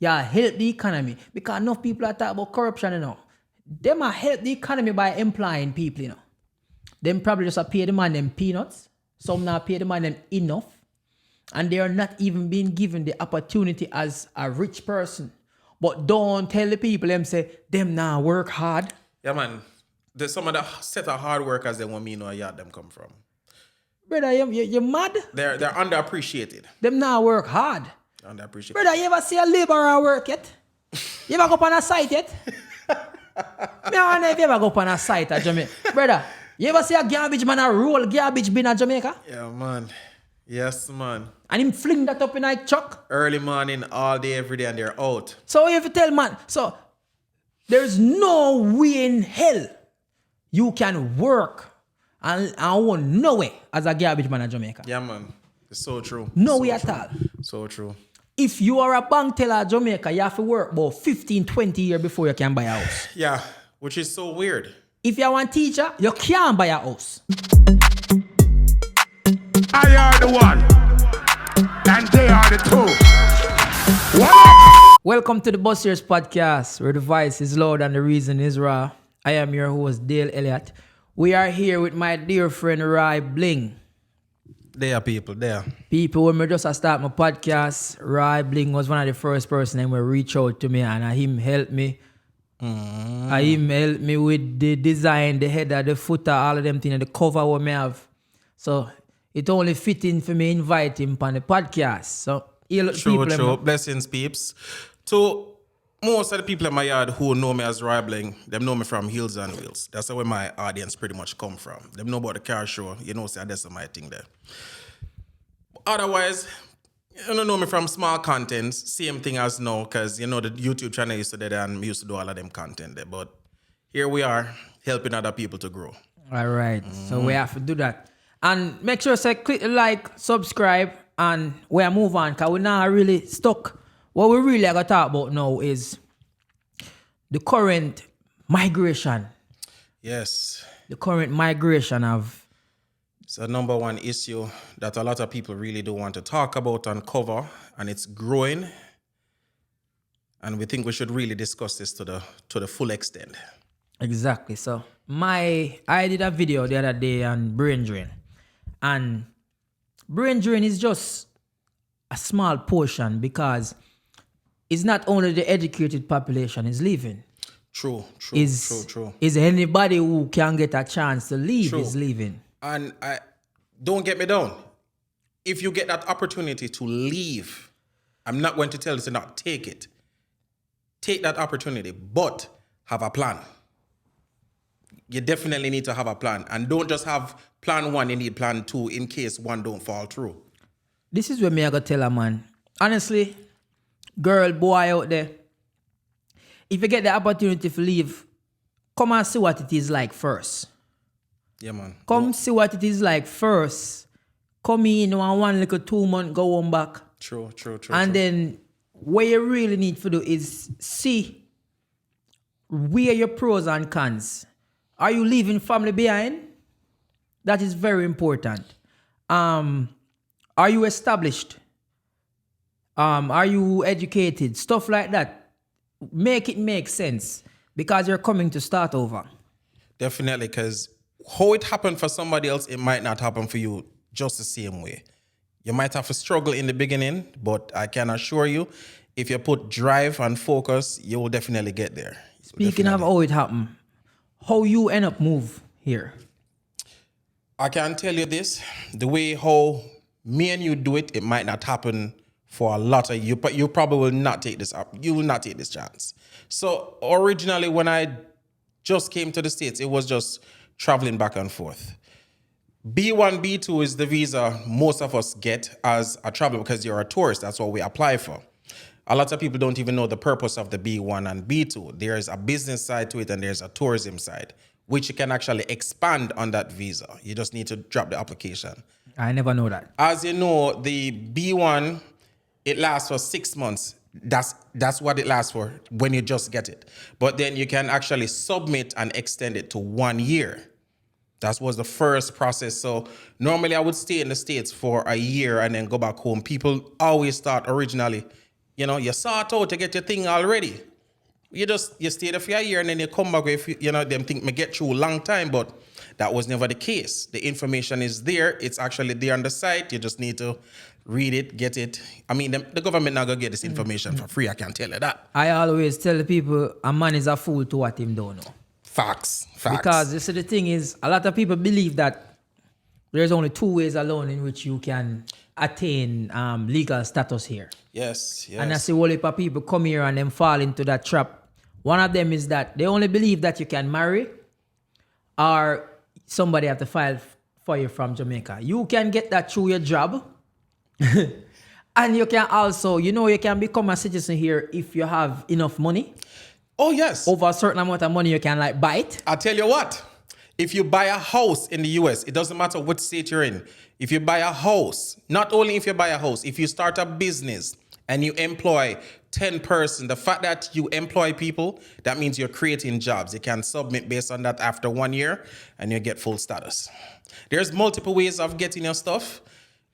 help the economy. Because enough people are talking about corruption, you know. Them are help the economy by employing people, you know. Them probably just pay the man them peanuts. Some not pay the man them enough. And they are not even being given the opportunity as a rich person. But don't tell the people them say, them now work hard. Yeah, man. There's some of the set of hard workers that want me know where them come from. Brother, you're mad? They're underappreciated. Them now work hard. Underappreciated. Brother, you ever see a laborer work yet? You ever go up on a site yet? I don't know if you ever go up on a site at Jamaica. Brother, you ever see a garbage man a roll garbage bin at Jamaica? Yeah, man. Yes, man. And him fling that up in a truck? Early morning, all day, every day, and they're out. So if you tell man, so there's no way in hell you can work and own no way as a garbage man at Jamaica. Yeah, man. It's so true. No so way true. at all. So true. If you are a bank teller at Jamaica, you have to work about 15, 20 years before you can buy a house. Yeah, which is so weird. If you are one teacher, you can't buy a house. I are the one, and they are the two. What? Welcome to the Bussiers Podcast, where the voice is loud and the reason is raw. I am your host, Dale Elliott. We are here with my dear friend, Rai Bling. There are people there. People, when I just start my podcast, Rai Bling was one of the first person who reach out to me and him help me. Him help me with the design, the header, the footer, all of them things, the cover what me have. So it only fitting for me invite him on the podcast. So True. Blessings, peeps. To most of the people in my yard who know me as Ribling, them know me from Hills and Wheels. That's where my audience pretty much come from. Them know about the car show. You know, that's my thing there. Otherwise, you don't know me from small contents. Same thing as now, because, you know, the YouTube channel used to do that and we used to do all of them content there. But here we are, helping other people to grow. All right. So we have to do that. And make sure to click the like, subscribe, and we move on, because we're not really stuck. What we really are going to talk about now is the current migration. Yes. The current migration of... It's a number one issue that a lot of people really do want to talk about and cover, and it's growing. And we think we should really discuss this to the full extent. Exactly. So I did a video the other day on brain drain. And brain drain is just a small portion because it's not only the educated population is leaving. True. Is anybody who can get a chance to leave is leaving. And don't get me down. If you get that opportunity to leave, I'm not going to tell you to not take it. Take that opportunity, but have a plan. You definitely need to have a plan. And don't just have plan one, you need plan two in case one don't fall through. This is what me I gotta tell a man. Honestly, girl, boy out there, if you get the opportunity to leave, come and see what it is like first. Yeah, man. Come see what it is like first. Come in one little 2 months, go home back. True. And then what you really need to do is see where your pros and cons. Are you leaving family behind? That is very important. Are you established? Are you educated? Stuff like that. Make it make sense because you're coming to start over. Definitely, because how it happened for somebody else, it might not happen for you just the same way. You might have to struggle in the beginning, but I can assure you, if you put drive and focus, you will definitely get there. Speaking of how it happened, how you end up move here? I can tell you this, the way how me and you do it, it might not happen for a lot of you, but you probably will not take this up. You will not take this chance. So originally when I just came to the States, it was just traveling back and forth. B1, B2 is the visa most of us get as a traveler because you're a tourist. That's what we apply for. A lot of people don't even know the purpose of the B1 and B2. There's a business side to it and there's a tourism side, which you can actually expand on that visa. You just need to drop the application. I never know that. As you know, the B1, it lasts for 6 months. That's what it lasts for when you just get it. But then you can actually submit and extend it to 1 year. That was the first process. So normally I would stay in the States for a year and then go back home. People always thought originally You know, you sort out to get your thing already. You stay there for a year and then you come back with, them think me get through a long time, but that was never the case. The information is there. It's actually there on the site. You just need to read it, get it. I mean, the government not going to get this information for free. I can tell you that. I always tell the people, a man is a fool to what him don't know. Facts. Because you see, the thing is, a lot of people believe that there's only 2 ways alone in which you can attain legal status here. Yes. And I see a whole heap of people come here and then fall into that trap. One of them is that they only believe that you can marry or somebody have to file for you from Jamaica. You can get that through your job. And you can also, you can become a citizen here if you have enough money. Oh, yes. Over a certain amount of money, you can buy it. I'll tell you what. If you buy a house in the US, it doesn't matter what state you're in. If you buy a house, not only if you buy a house, if you start a business and you employ 10 persons, the fact that you employ people, that means you're creating jobs. You can submit based on that after 1 year and you get full status. There's multiple ways of getting your stuff.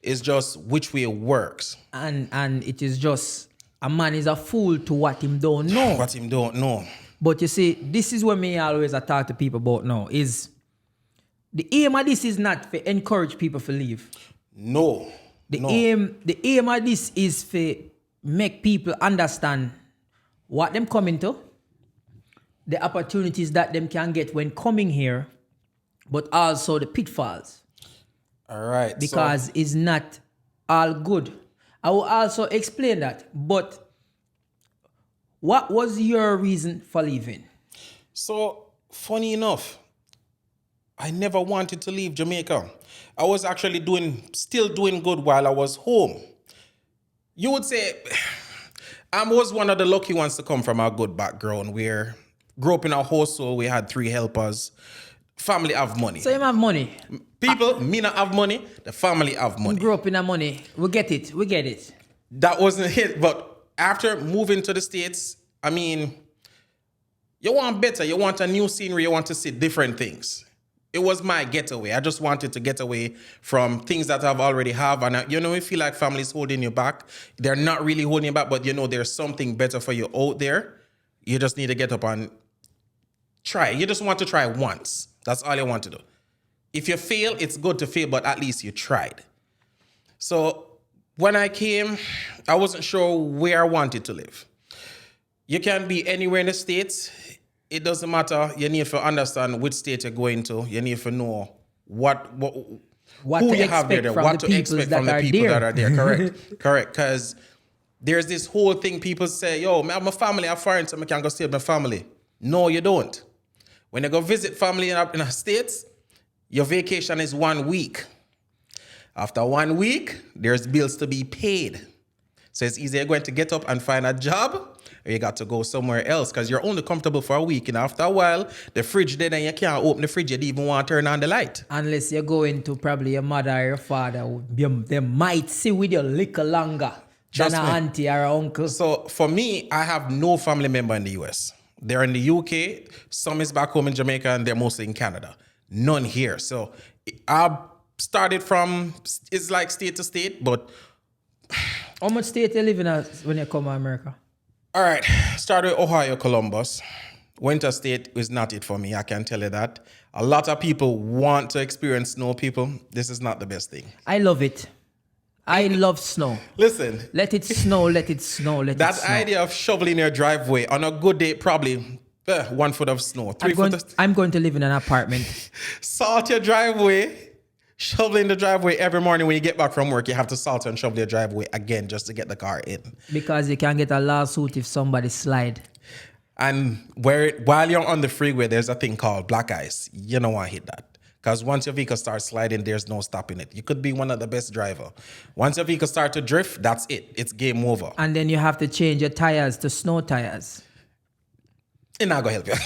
It's just which way it works. And it is just, a man is a fool to what him don't know. What him don't know. But you see, this is what me always talk to people about now, is the aim of this is not to encourage people to leave. No. The aim of this is to make people understand what them coming to, the opportunities that them can get when coming here, but also the pitfalls. All right. Because it's not all good. I will also explain that. But what was your reason for leaving? So, funny enough, I never wanted to leave Jamaica. I was actually still doing good while I was home. You would say I was one of the lucky ones to come from a good background where grew up in a household, we had 3 helpers, family have money. So you have money? People, me not have money, the family have money. We grew up in a money. We get it. That wasn't it, but after moving to the States, I mean, you want better, you want a new scenery, you want to see different things. It was my getaway. I just wanted to get away from things that I've already have. And you feel like family's holding you back. They're not really holding you back, but there's something better for you out there. You just need to get up and try. You just want to try once. That's all you want to do. If you fail, it's good to fail, but at least you tried. So when I came, I wasn't sure where I wanted to live. You can be anywhere in the States. It doesn't matter. You need to understand which state you're going to. You need to know what who you have there, what to expect from the people that are there. Correct. Because there's this whole thing people say, yo, I have my family, I'm foreign, so I can go stay with my family. No, you don't. When you go visit family in the States, your vacation is 1 week. After 1 week, there's bills to be paid. So it's either you're going to get up and find a job, or you got to go somewhere else because you're only comfortable for a week. And after a while, the fridge there, and you can't open the fridge. You don't even want to turn on the light. Unless you're going to probably your mother or your father. They might see with you a little longer than an auntie or an uncle. So for me, I have no family member in the US. They're in the UK. Some is back home in Jamaica, and they're mostly in Canada. None here. So I started from, it's like state to state, but... How much state you live in when you come to America? All right, started with Ohio, Columbus. Winter state is not it for me, I can tell you that. A lot of people want to experience snow, people. This is not the best thing. I love it. I love snow. Listen. Let it snow, let it snow, let it snow. That idea of shoveling your driveway, on a good day, probably 1 foot of snow, 3 foot. I'm going to live in an apartment. Salt your driveway. Shoveling the driveway every morning when you get back from work, you have to salt and shovel your driveway again just to get the car in. Because you can get a lawsuit if somebody slide. And while you're on the freeway, there's a thing called black ice. You don't want to hit that. Because once your vehicle starts sliding, there's no stopping it. You could be one of the best drivers. Once your vehicle starts to drift, that's it. It's game over. And then you have to change your tires to snow tires. It's not going to help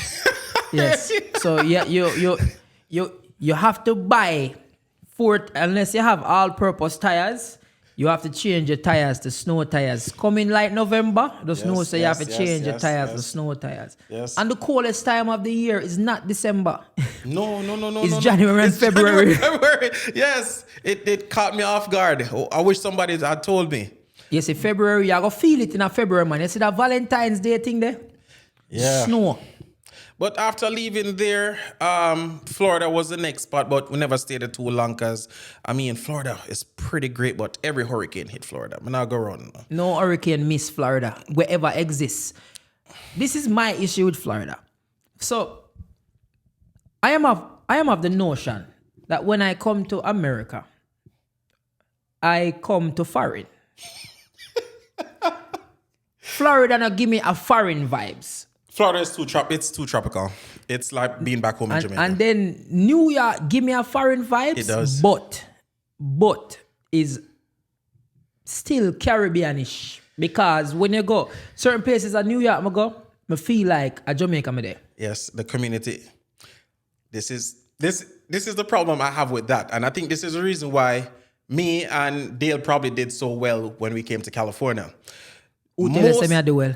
you. Yes. So you have to buy... unless you have all-purpose tires, you have to change your tires to snow tires. Coming like November, the snow, so you have to change your tires to snow tires. Yes. And the coldest time of the year is not December. No. It's January and February. February. Yes, it caught me off guard. I wish somebody had told me. You see, February, you go feel it in a February, man. You see that Valentine's Day thing there? Yeah. Snow. But after leaving there, Florida was the next spot, but we never stayed there too long because, I mean, Florida is pretty great, but every hurricane hit Florida. I'm not going to run. No hurricane miss Florida, wherever exists. This is my issue with Florida. So, I am of the notion that when I come to America, I come to foreign. Florida now give me a foreign vibes. Florida is it's too tropical. It's like being back home in Jamaica. And then New York give me a foreign vibes. It does. But is still Caribbeanish. Because when you go certain places in New York, I feel like a Jamaica me there. Yes, the community. This is the problem I have with that. And I think this is the reason why me and Dale probably did so well when we came to California. Who tell us I do well?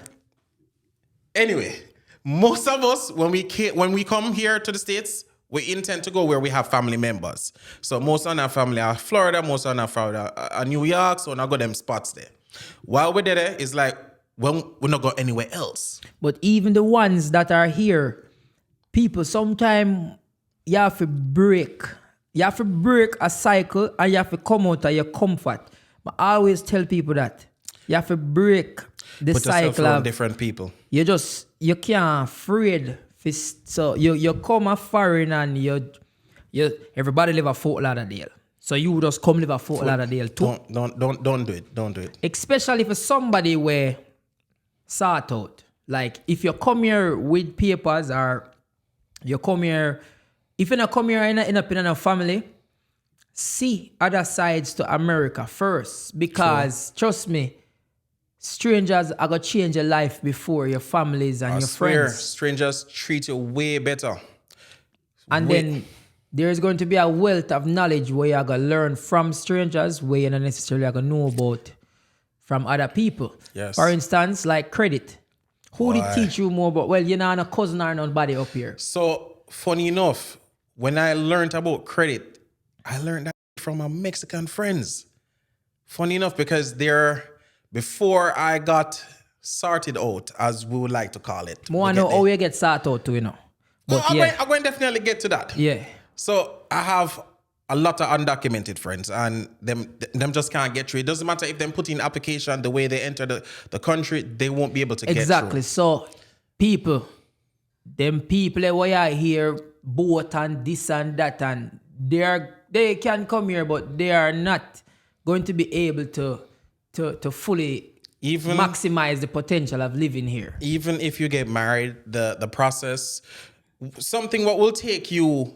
Anyway, most of us, when we come here to the States, we intend to go where we have family members. So most of our family are Florida, most of our family are New York, so I go them spots there. While we're there, it's like, well, we're not going anywhere else. But even the ones that are here, people, sometimes you have to break. You have to break a cycle and you have to come out of your comfort. But I always tell people that you have to break the Put yourself cycle around of different people. you can't afraid. So you come a foreign and you everybody live a Fort Lauderdale. So you just come live a Fort Lauderdale too. Don't do it. Don't do it. Especially if somebody were sort out. Like if you come here with papers or you come here, if you not come here and end up in a family, see other sides to America first. Because trust me, strangers are going to change your life before your families and your friends. Strangers treat you way better. And then there's going to be a wealth of knowledge where you're going to learn from strangers where you're not necessarily going to know about from other people. Yes. For instance, like credit. Who did teach you more about? Well, you're not a cousin or nobody up here. So, funny enough, when I learned about credit, I learned that from my Mexican friends. Funny enough, because before I got sorted out, as we would like to call it. More know how you get sorted out too, you know. But I'm going to definitely get to that. Yeah. So I have a lot of undocumented friends and them just can't get through. It doesn't matter if them put in application the way they enter the country, they won't be able to get through. Exactly. So people who are here, boat and this and that, and they can come here, but they are not going to be able to fully maximize the potential of living here. Even if you get married, the process, something what will take you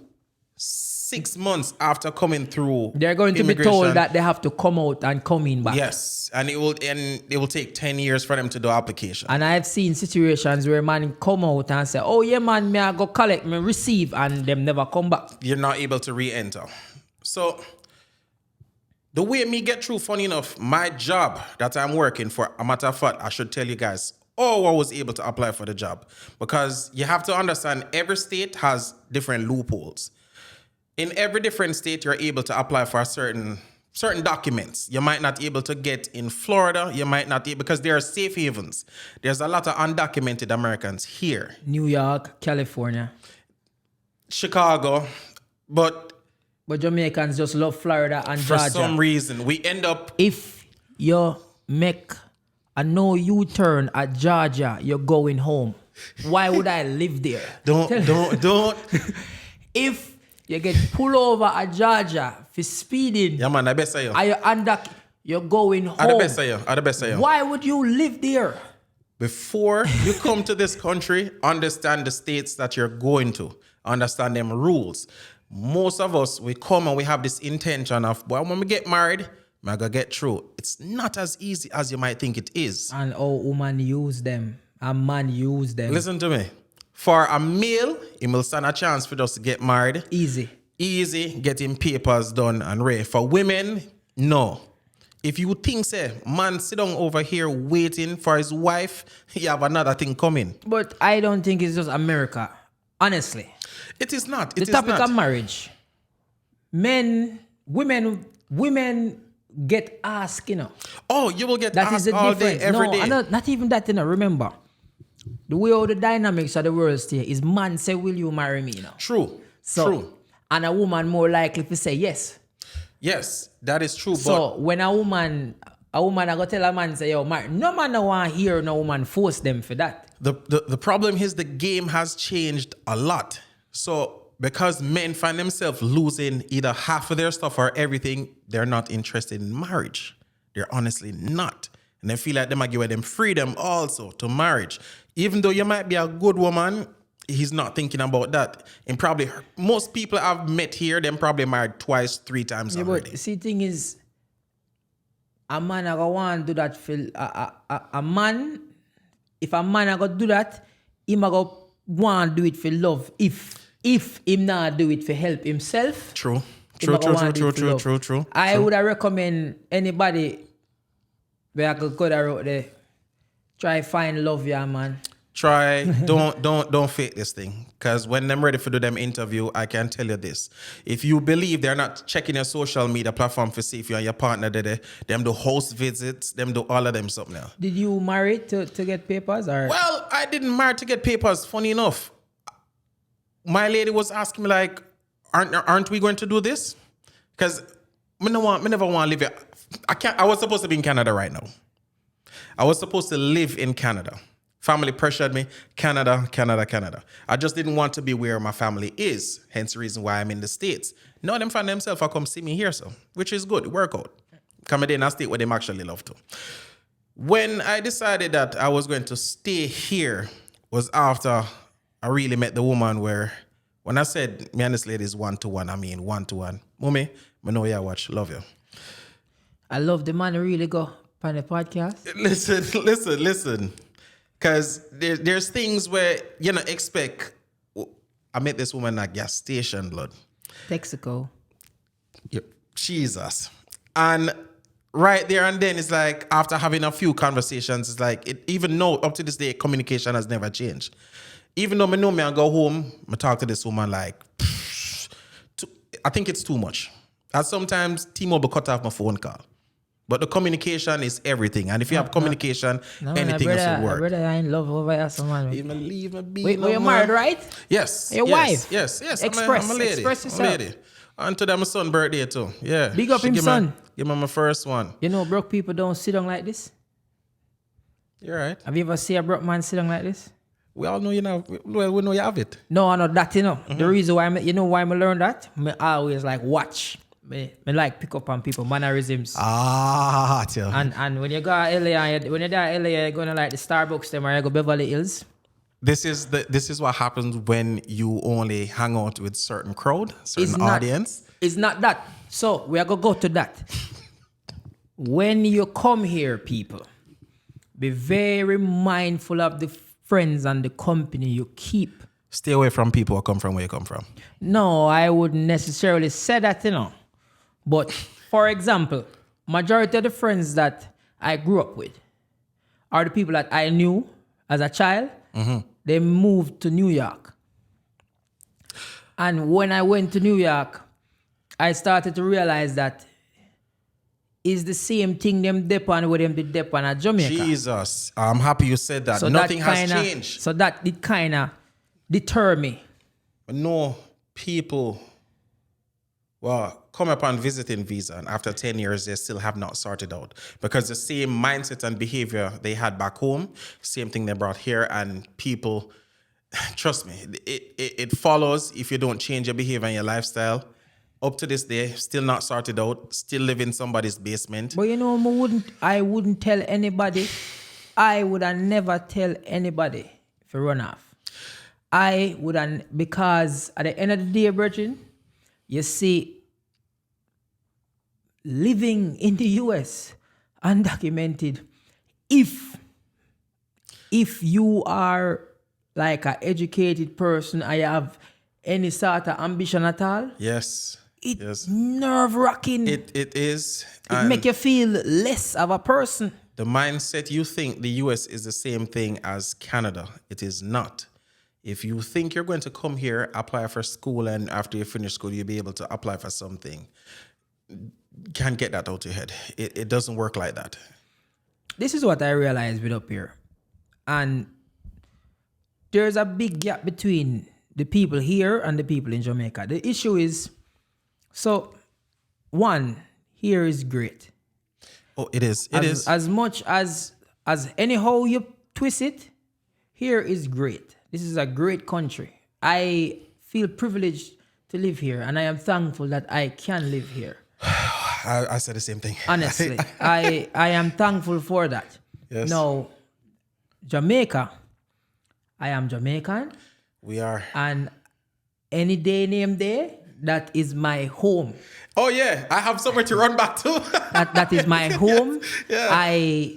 6 months after coming through, they're going to be told that they have to come out and come in back. Yes, and it will take 10 years for them to do application. And I've seen situations where man come out and say, "Oh yeah, man, me I go collect, me receive," and them never come back. You're not able to re-enter. So the way me get through, funny enough, my job that I'm working for, a matter of fact, I should tell you guys, I was able to apply for the job, because you have to understand every state has different loopholes. In every different state, you're able to apply for certain documents. You might not be able to get in Florida. You might not be, because there are safe havens. There's a lot of undocumented Americans here. New York, California, Chicago, but Jamaicans just love Florida and for Georgia. some reason, we end up... If you make a no U-turn at Georgia, you're going home. Why would I live there? Don't. If you get pulled over at Georgia for speeding, Yeah, man, I best say you. you're going home. I the best say you. Why would you live there? Before you come to this country, understand the states that you're going to. Understand them rules. Most of us, we come and we have this intention of, boy, when we get married, I'm going to get through. It's not as easy as you might think it is. And how woman use them, a man use them. Listen to me. For a male, he will stand a chance for us to get married. Easy, getting papers done and ready. For women, no. If you think, say, man sit down over here waiting for his wife, you have another thing coming. But I don't think it's just America. Honestly. It is not. The topic of marriage. Women get asked, you know. Oh, you will get That asked is the all difference. day, every no, day. not even that, you know. Remember, the way all the dynamics of the world stay is man say, will you marry me, you know? True. So, True. and a woman more likely to say yes. Yes, that is true. So when a woman I go tell a man say, yo, marry. No man no want to hear no woman force them for that. The problem is the game has changed a lot. So because men find themselves losing either half of their stuff or everything, they're not interested in marriage. They're honestly not. And they feel like they might give them freedom also to marriage. Even though you might be a good woman, he's not thinking about that. And probably most people I've met here, them probably married twice, 3 times already. But see, thing is, a man I go want to do that for a man. If a man I go do that, him I go want to do it for love. If him not do it for help himself. True. True. I True. would recommend anybody where I could go out there, try find love, yeah, man. Try, don't fake this thing. Because when them ready for do them interview, I can tell you this. If you believe they're not checking your social media platform to see if you and your partner there, them do host visits, them do all of them something else. Did you marry to get papers or? Well, I didn't marry to get papers. Funny enough, my lady was asking me like, aren't we going to do this? Because me never want to live here. I was supposed to be in Canada right now. I was supposed to live in Canada. Family pressured me, Canada. I just didn't want to be where my family is. Hence the reason why I'm in the States. Now them find themselves, I come see me here, so, which is good, it work out. Come in a state where them actually love to. When I decided that I was going to stay here was after I really met the woman where, when I said me and this lady is 1-to-1, I mean 1-to-1. Mommy, I know you watch, love you. I love the man who really go on the podcast. Listen. Because there's things where you don't expect. I met this woman at a gas station, blood. Texaco. Yep. Jesus. And right there and then, it's like, after having a few conversations, it's like, even though up to this day, communication has never changed. Even though I go home, I talk to this woman like, I think it's too much. And sometimes T-Mobile cut off my phone call. But the communication is everything. And if you have communication, anything else will work. Brother, I in love over here, someone. Leave me be. Wait, you're married, right? Yes. Your wife? Yes. Express. I'm a lady. Express yourself. I'm a lady. And today my son's birthday too. Yeah. Big up him, son. Give me my first one. You know, broke people don't sit down like this. You're right. Have you ever seen a broke man sit down like this? We all know you know. Well, we know you have it. No, I know that, you know. The reason why, you know why I learned that? I always like watch. Me like pick up on people, mannerisms. Tell. And when you go to LA, you're going to like the Starbucks them or you go Beverly Hills. This is what happens when you only hang out with certain crowd, certain audience. It's not that. So we are going to go to that. When you come here, people, be very mindful of the friends and the company you keep. Stay away from people who come from where you come from. No, I wouldn't necessarily say that, you know. But, for example, majority of the friends that I grew up with are the people that I knew as a child. Mm-hmm. They moved to New York. And when I went to New York, I started to realize that it's the same thing them dep on with them did dep on at Jamaica. Jesus, I'm happy you said that. So nothing has changed. So that did kind of deter me. No, people come upon visiting visa and after 10 years they still have not sorted out because the same mindset and behavior they had back home, same thing they brought here, and people, trust me, it follows if you don't change your behavior and your lifestyle. Up to this day, still not sorted out, still live in somebody's basement. But you know, I wouldn't tell anybody. I would never tell anybody if you run off. I wouldn't, because at the end of the day, Virgin, you see, living in the US, undocumented, if you are like an educated person and you have any sort of ambition at all, it's nerve-wracking. It is. It make you feel less of a person. The mindset you think the US is the same thing as Canada, it is not. If you think you're going to come here, apply for school, and after you finish school, you'll be able to apply for something, can't get that out of your head. It doesn't work like that. This is what I realized with up here. And there's a big gap between the people here and the people in Jamaica. The issue is, so one, here is great. Oh, it is. It is. As much as anyhow you twist it, here is great. This is a great country. I feel privileged to live here, and I am thankful that I can live here. I said the same thing. Honestly, I am thankful for that. Yes. Now, Jamaica, I am Jamaican. We are. And any day name day, that is my home. Oh yeah, I have somewhere to run back to. that is my home. Yeah. I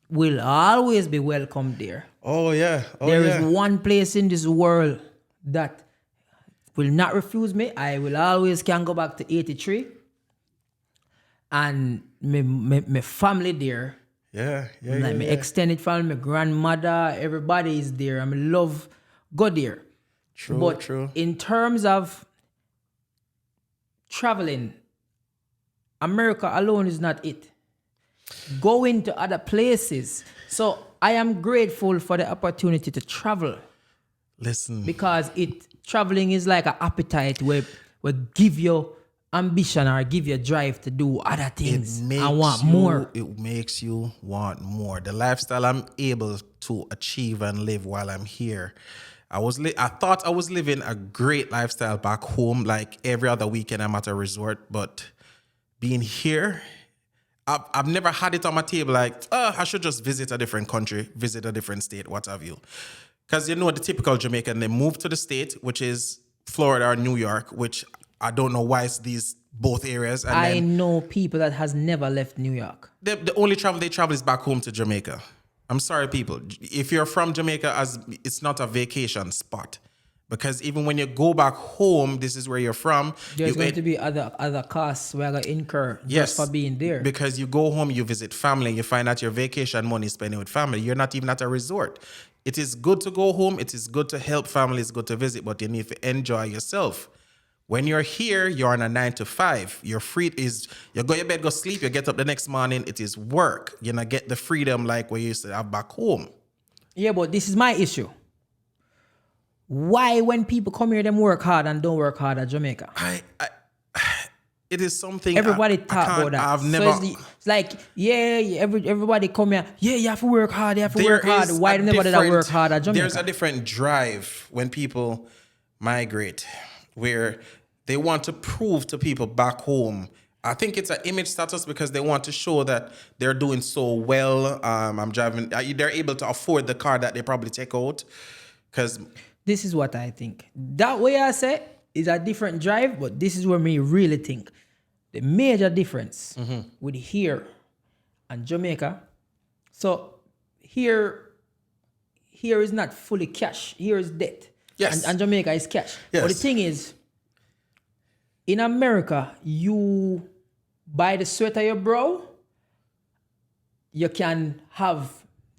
will always be welcome there. Oh yeah. There is one place in this world that will not refuse me. I will always can go back to 83. And my family there. Yeah. Like my extended family, my grandmother, everybody is there. I love go there. True. In terms of traveling, America alone is not it. Going to other places. So I am grateful for the opportunity to travel. Listen. Because traveling is like an appetite where give you ambition or give you drive to do other things. I want more. It makes you want more. The lifestyle I'm able to achieve and live while I'm here. I thought I was living a great lifestyle back home, like every other weekend I'm at a resort, but being here, I've never had it on my table like, I should just visit a different country, visit a different state, what have you. Because the typical Jamaican, they move to the state, which is Florida or New York, which I don't know why it's these both areas. And I know people that has never left New York. The only travel they travel is back home to Jamaica. I'm sorry, people. If you're from Jamaica, it's not a vacation spot. Because even when you go back home, this is where you're from. There's going to be other costs we're going to incur just for being there. Because you go home, you visit family, and you find out your vacation money is spending with family. You're not even at a resort. It is good to go home. It is good to help family. It's good to visit, but you need to enjoy yourself. When you're here, you're on a 9 to 5. You're free. You go to bed, go sleep. You get up the next morning. It is work. You not get the freedom like we used to have back home. Yeah, but this is my issue. Why, when people come here, them work hard and don't work hard at Jamaica? It is something everybody talk about that. I've never. So it's like, everybody come here. Yeah, you have to work hard. You have to work hard. Why do never did I work hard at Jamaica? There's a different drive when people migrate, where they want to prove to people back home. I think it's an image status because they want to show that they're doing so well. I'm driving. They're able to afford the car that they probably take out. Because this is what I think. That way I say is a different drive, but this is where me really think the major difference with here and Jamaica. So here is not fully cash. Here is debt. Yes. And Jamaica is cash. Yes. But the thing is, in America, you buy the sweater you bro, you can have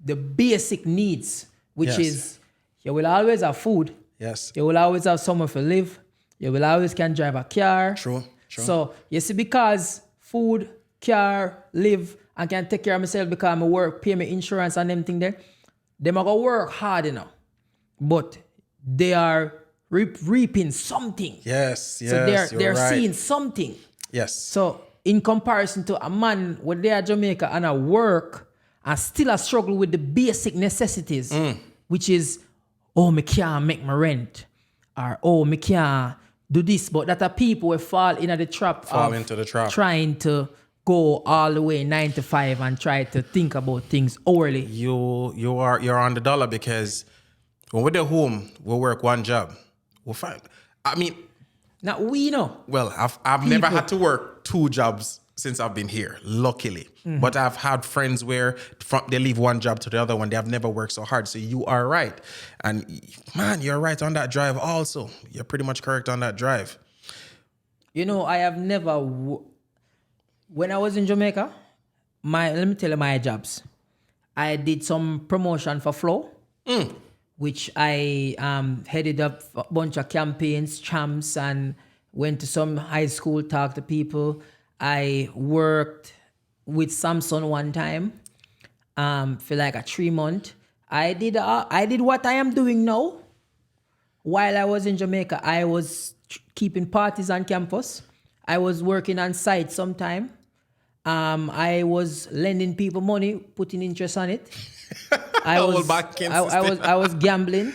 the basic needs, which is you will always have food. Yes. You will always have somewhere to live. You will always can drive a car. True. So you see, because food, car, live, and can take care of myself because I work, pay my insurance and everything there, them are gonna work hard, but they are reaping something. Yes. So they're right. seeing something. Yes. So in comparison to a man when they are Jamaica and I work and still I struggle with the basic necessities, which is, me can't make my rent, or me can't do this, but that are people will fall into the trap trying to go all the way 9 to 5 and try to think about things hourly. You're on the dollar, because when we're home, we'll work one job. We'll find. I mean, now we know. Well, I've never had to work 2 jobs since I've been here, luckily. But I've had friends where they leave one job to the other one. They have never worked so hard. So you are right. And man, you're right on that drive also. You're pretty much correct on that drive. I have never... When I was in Jamaica, let me tell you my jobs. I did some promotion for Flow, which I headed up a bunch of campaigns, champs, and went to some high school, talked to people. I worked with Samsung one time for like a 3 month. I did what I am doing now. While I was in Jamaica, I was keeping parties on campus. I was working on site sometime. I was lending people money, putting interest on it. I was gambling.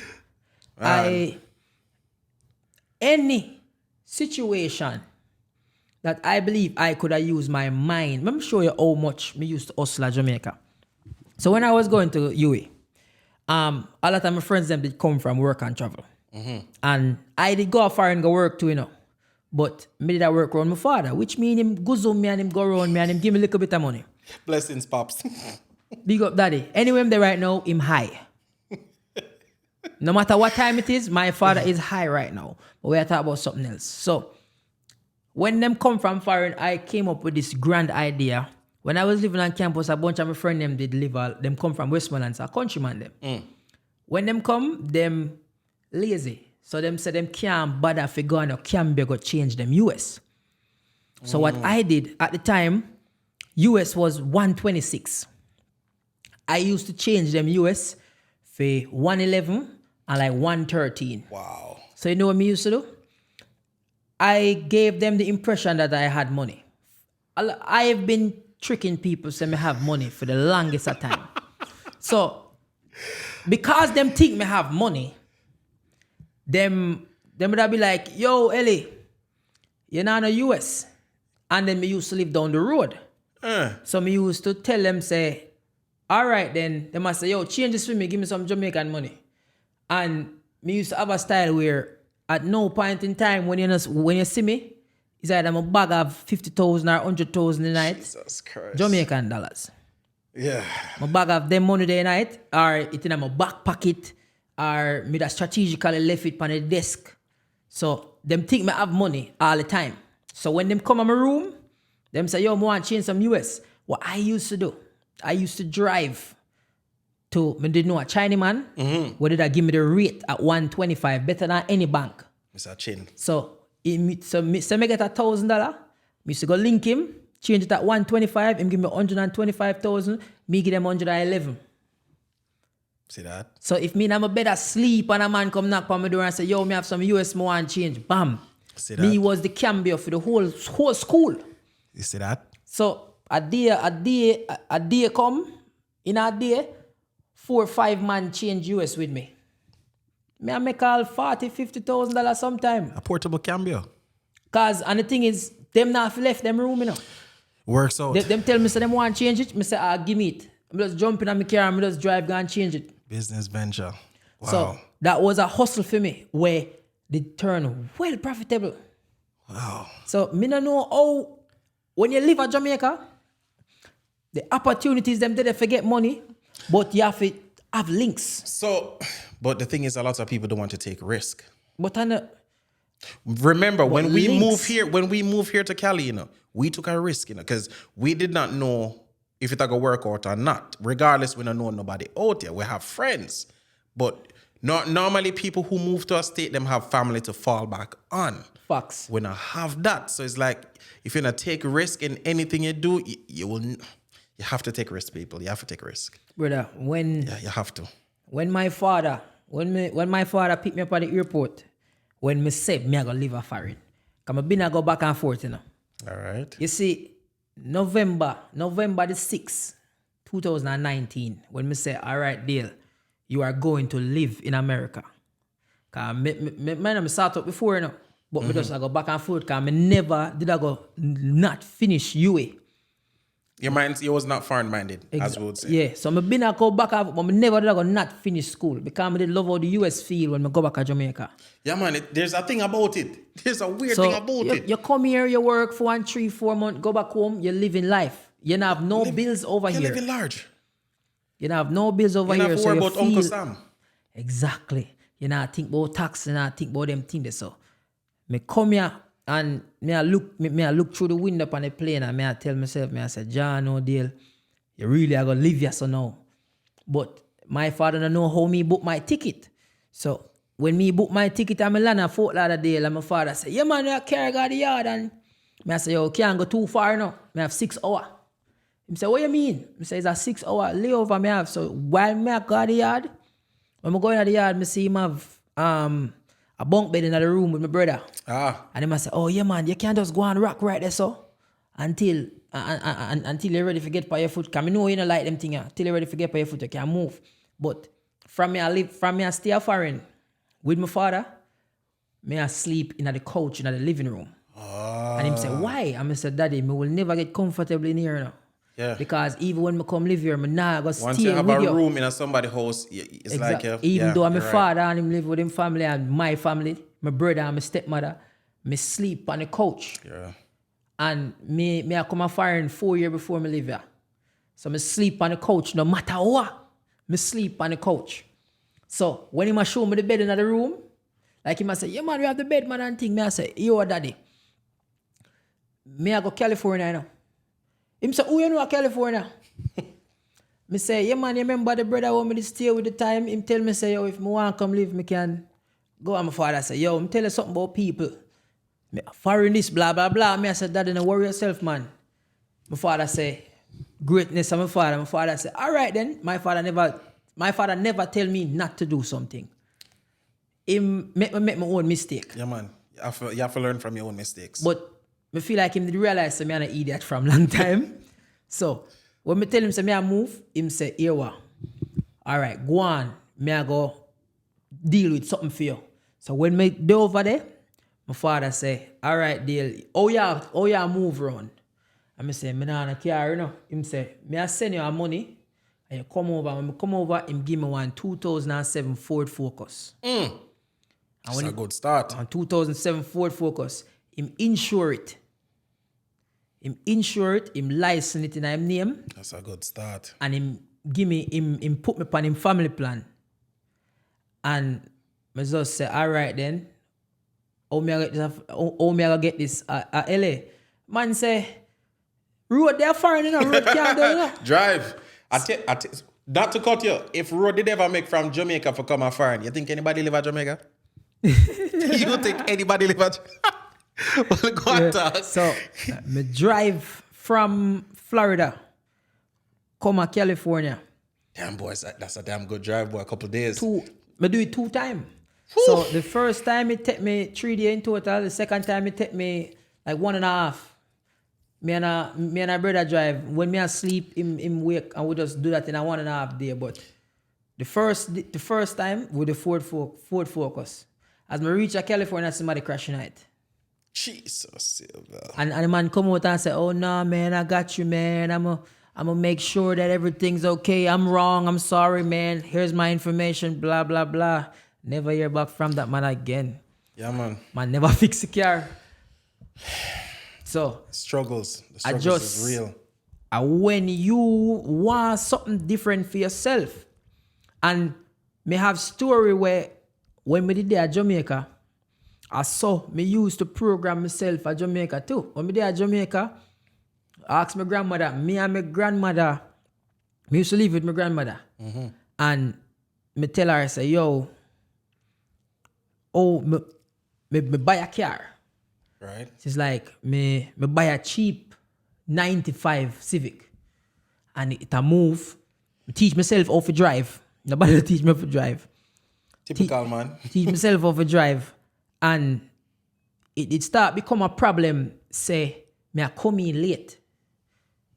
Any situation that I believe I could have used my mind. Let me show you how much me used to hustle at Jamaica. So when I was going to UA, a lot of my friends them did come from work and travel. And I did go far and go work too, But me did I work around my father, which mean him go zoom me and him go around me and him give me a little bit of money. Blessings, Pops. Big up daddy. Anyway, I'm there right now, him high. No matter what time it is, my father is high right now. But we are talking about something else. So, when them come from foreign, I came up with this grand idea. When I was living on campus, a bunch of my friends them come from Westmoreland, so a countryman them. When them come, them lazy. So them say them can't bother if go and Cambia go change them US. So what I did at the time, US was 126. I used to change them US for 111 and like 113. Wow. So you know what me used to do? I gave them the impression that I had money. I've been tricking people saying I have money for the longest of time. So because them think me have money, them would be like, yo, Ellie, you're not in the US. And then me used to live down the road. So me used to tell them, say, all right then, they must say, yo, change this for me, give me some Jamaican money. And me used to have a style where at no point in time when you see me, it's either I'm a bag of 50,000 or 100,000 a night. Jesus Christ. Jamaican dollars. Yeah. My bag of them money day night, or it in my back pocket, or me that strategically left it on the desk. So them think me have money all the time. So when them come in my room, them say, yo, I want to change some US. What I used to do, I used to drive to, me did know a Chinese man, where did I give me the rate at 125, better than any bank. Mr. Chin. So me get $1,000, me used to go link him, change it at 125, him give me 125,000, me give them 111. See that? So if me and I'm a better sleep and a man come knock on my door and say, yo, me have some US more and change, bam. See that? Me was the cambio for the whole school. You see that? So a day come, in a day, 4 or 5 man change US with me. Me I make all $40,000-$50,000 sometime. A portable cambio. And the thing is, them not left them room, Works out. Them tell me say them want to change it. Me say, give me it. I'm just jumping on my car and I just drive, go and change it. Business venture. Wow. So that was a hustle for me where they turn well profitable. Wow. So me don't know how, when you live at Jamaica, the opportunities them they forget money, but you have to have links. So, but the thing is, a lot of people don't want to take risk. But I know, remember when we links. move here to Cali, we took a risk, because we did not know if it's going to work out or not. Regardless, we don't know nobody out there. We have friends. But normally people who move to a state, them have family to fall back on. facts. We don't have that. So it's like, if you're not take risk in anything you do, you have to take risk, people. You have to take risk. Brother, Yeah, you have to. when my father picked me up at the airport, when me said me I gonna leave a foreign, because I been I go back and forth, All right. You see, November the 6th, 2019, when me say, all right, deal, you are going to live in America. Because me start up before, but me just I go back and forth, because I never did I go not finish UA. You was not foreign-minded, as we would say. Yeah, so I been I go back, but I never did I go not finish school, because I did love how the US feel when I go back to Jamaica. Yeah, man, there's a thing about it. There's a weird thing about it. You come here, you work for 1, 3, 4 months, go back home, you're living life. You don't have no bills over here. You're living large. You don't have no bills over You here. don't have to worry about Uncle Sam. Exactly. You not think about tax, you not think about them things. So, me come here and me I look through the window on the plane and I tell myself, I say, John, no deal. You really are going to live here so now. But my father don't know how me book my ticket. So, when me book my ticket, I'm land at Fort Lauderdale and my father say, yeah man, you carry go to the yard and Me I say, yo, can't go too far now. Me have 6 hours. He say, what you mean? I say, it's a 6 hour layover me have. So while me I go to the yard, when I go in the yard, me see him have a bunk bed in the room with my brother. And him I say, oh yeah man, you can't just go and rock right there so until you're ready to get by your foot. Cause I know you don't like them things. Till you're ready to get by your foot, you can't move. But from me I stay a foreign with my father, me I sleep in the couch in the living room. And him say, why? I say, daddy, me will never get comfortable in here now. Yeah. Because even when I come live here, I'm not going to stay with Once you. you have a room in somebody's house, it's exactly. like... Even though I'm a father and him live with him family and my family, my brother and my stepmother, me sleep on the couch. Yeah. And me I come a foreign 4 years before me live here. So me sleep on the couch no matter what. Me sleep on the couch. So when he must show me the bed in the room, like he must say, yeah man, we have the bed man and thing. Me I say, yo daddy, me I go California now. Him say, who you know California? Me say, yeah man, you remember the brother want me to stay with the time? Him tell me say, yo, if me want to come live, me can go. And my father say, yo, I'm tell you something about people. Me foreign this, blah, blah, blah. Me I said, daddy, don't worry yourself, man. My father say, greatness of my father. My father say, all right then. My father never tell me not to do something. Him make my own mistake. Yeah man, you have to learn from your own mistakes. But I feel like him did realize me an idiot from long time. So when me tell him say me I move, him say, here what? All right, go on. Me I go deal with something for you. So when me do over there, my father say, all right, deal. Oh yeah, move around. And me say, me nah on a car, you know. Him say, me I send you money and you come over. When me come over, him give me one 2007 Ford Focus. That's a good start. On 2007 Ford Focus, him insure it. Him license it in his name. That's a good start. And him put me on him family plan. And I just say, all right then, how me I get this LA? Man say, road there foreign, you know, road can't do, you know. Drive. Not to cut you, if road did ever make from Jamaica for come a foreign, you think anybody live at Jamaica? You think anybody live at well, go on, talk. So, me drive from Florida, come to California. Damn, boys, that's a damn good drive, boy. A couple of days. Me do it 2 times. So, the first time it take me 3 days in total. The second time it take me like 1.5. Me and a brother drive. When me asleep, him wake, and we just do that in a 1.5 day. But the first time with the Ford Focus. As me reach California, somebody crashing it. Jesus, Silver. And the man come out and say, oh no, man, I got you, man. I'm gonna make sure that everything's okay. I'm wrong. I'm sorry, man. Here's my information, blah, blah, blah. Never hear back from that man again. Yeah, man. Man never fix the car. So The struggles is real. When you want something different for yourself, and me have story where when me did there at Jamaica, I saw me used to program myself at Jamaica too. When me there at Jamaica, I asked my grandmother, me and my grandmother, me used to live with my grandmother. Mm-hmm. And me tell her, I say, yo, me buy a car. Right. She's like, me buy a cheap 95 Civic. And it a move. Me teach myself how to drive. Nobody teach me how to drive. Typical, man. Teach myself how to drive. And it start become a problem, say, me I come in late.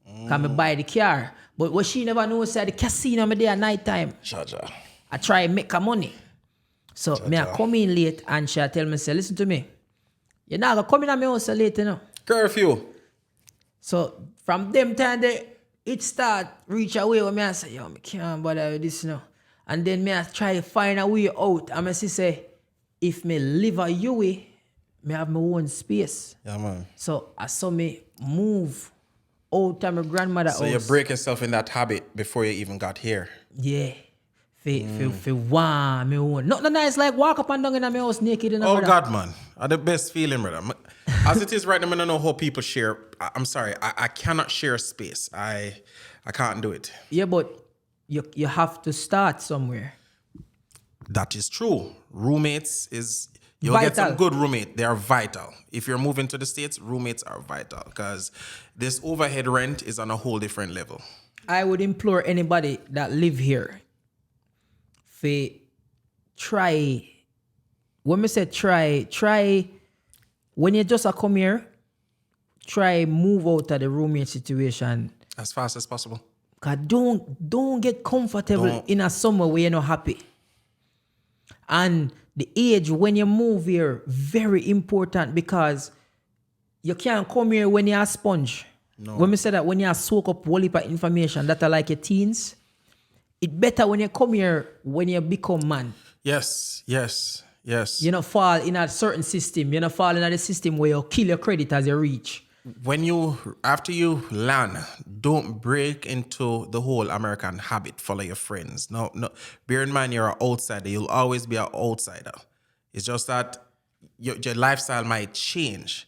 Can me buy the car. But what she never knows, say, the casino me there at night time. Jaja. I try and make her money. So me I come in late and she tell me, say, listen to me. You're not going to come in at my house late, you know. Curfew. So from them time, it start reach a way where me I say, yo, me can't bother with this, you know. And then me I try to find a way out. And I say, if me live a you way, me have my own space. Yeah, man. So I saw me move out to my grandmother's So house. you break yourself in that habit before you even got here. Yeah. For one, me own. Nothing nice like walk up and down in my house naked. Oh, God, man. The best feeling, brother. As it is right now, I don't know how people share. I'm sorry. I cannot share space. I can't do it. Yeah, but you have to start somewhere. That is true. Roommates is... You'll get Vital. some good roommate. They are vital. If you're moving to the States, roommates are vital because this overhead rent is on a whole different level. I would implore anybody that live here to try. When we say try when you just come here, try move out of the roommate situation. As fast as possible. Cause don't get comfortable Don't. in a summer where you're not happy. And the age when you move here, very important because you can't come here when you're a sponge. No. When we say that when you soak up whole heap of information that are like your teens, it better when you come here when you become man. Yes. You not fall in a certain system. You not fall in a system where you kill your credit as you reach. After you land, don't break into the whole American habit. Follow your friends. No. Bear in mind, you're an outsider. You'll always be an outsider. It's just that your lifestyle might change.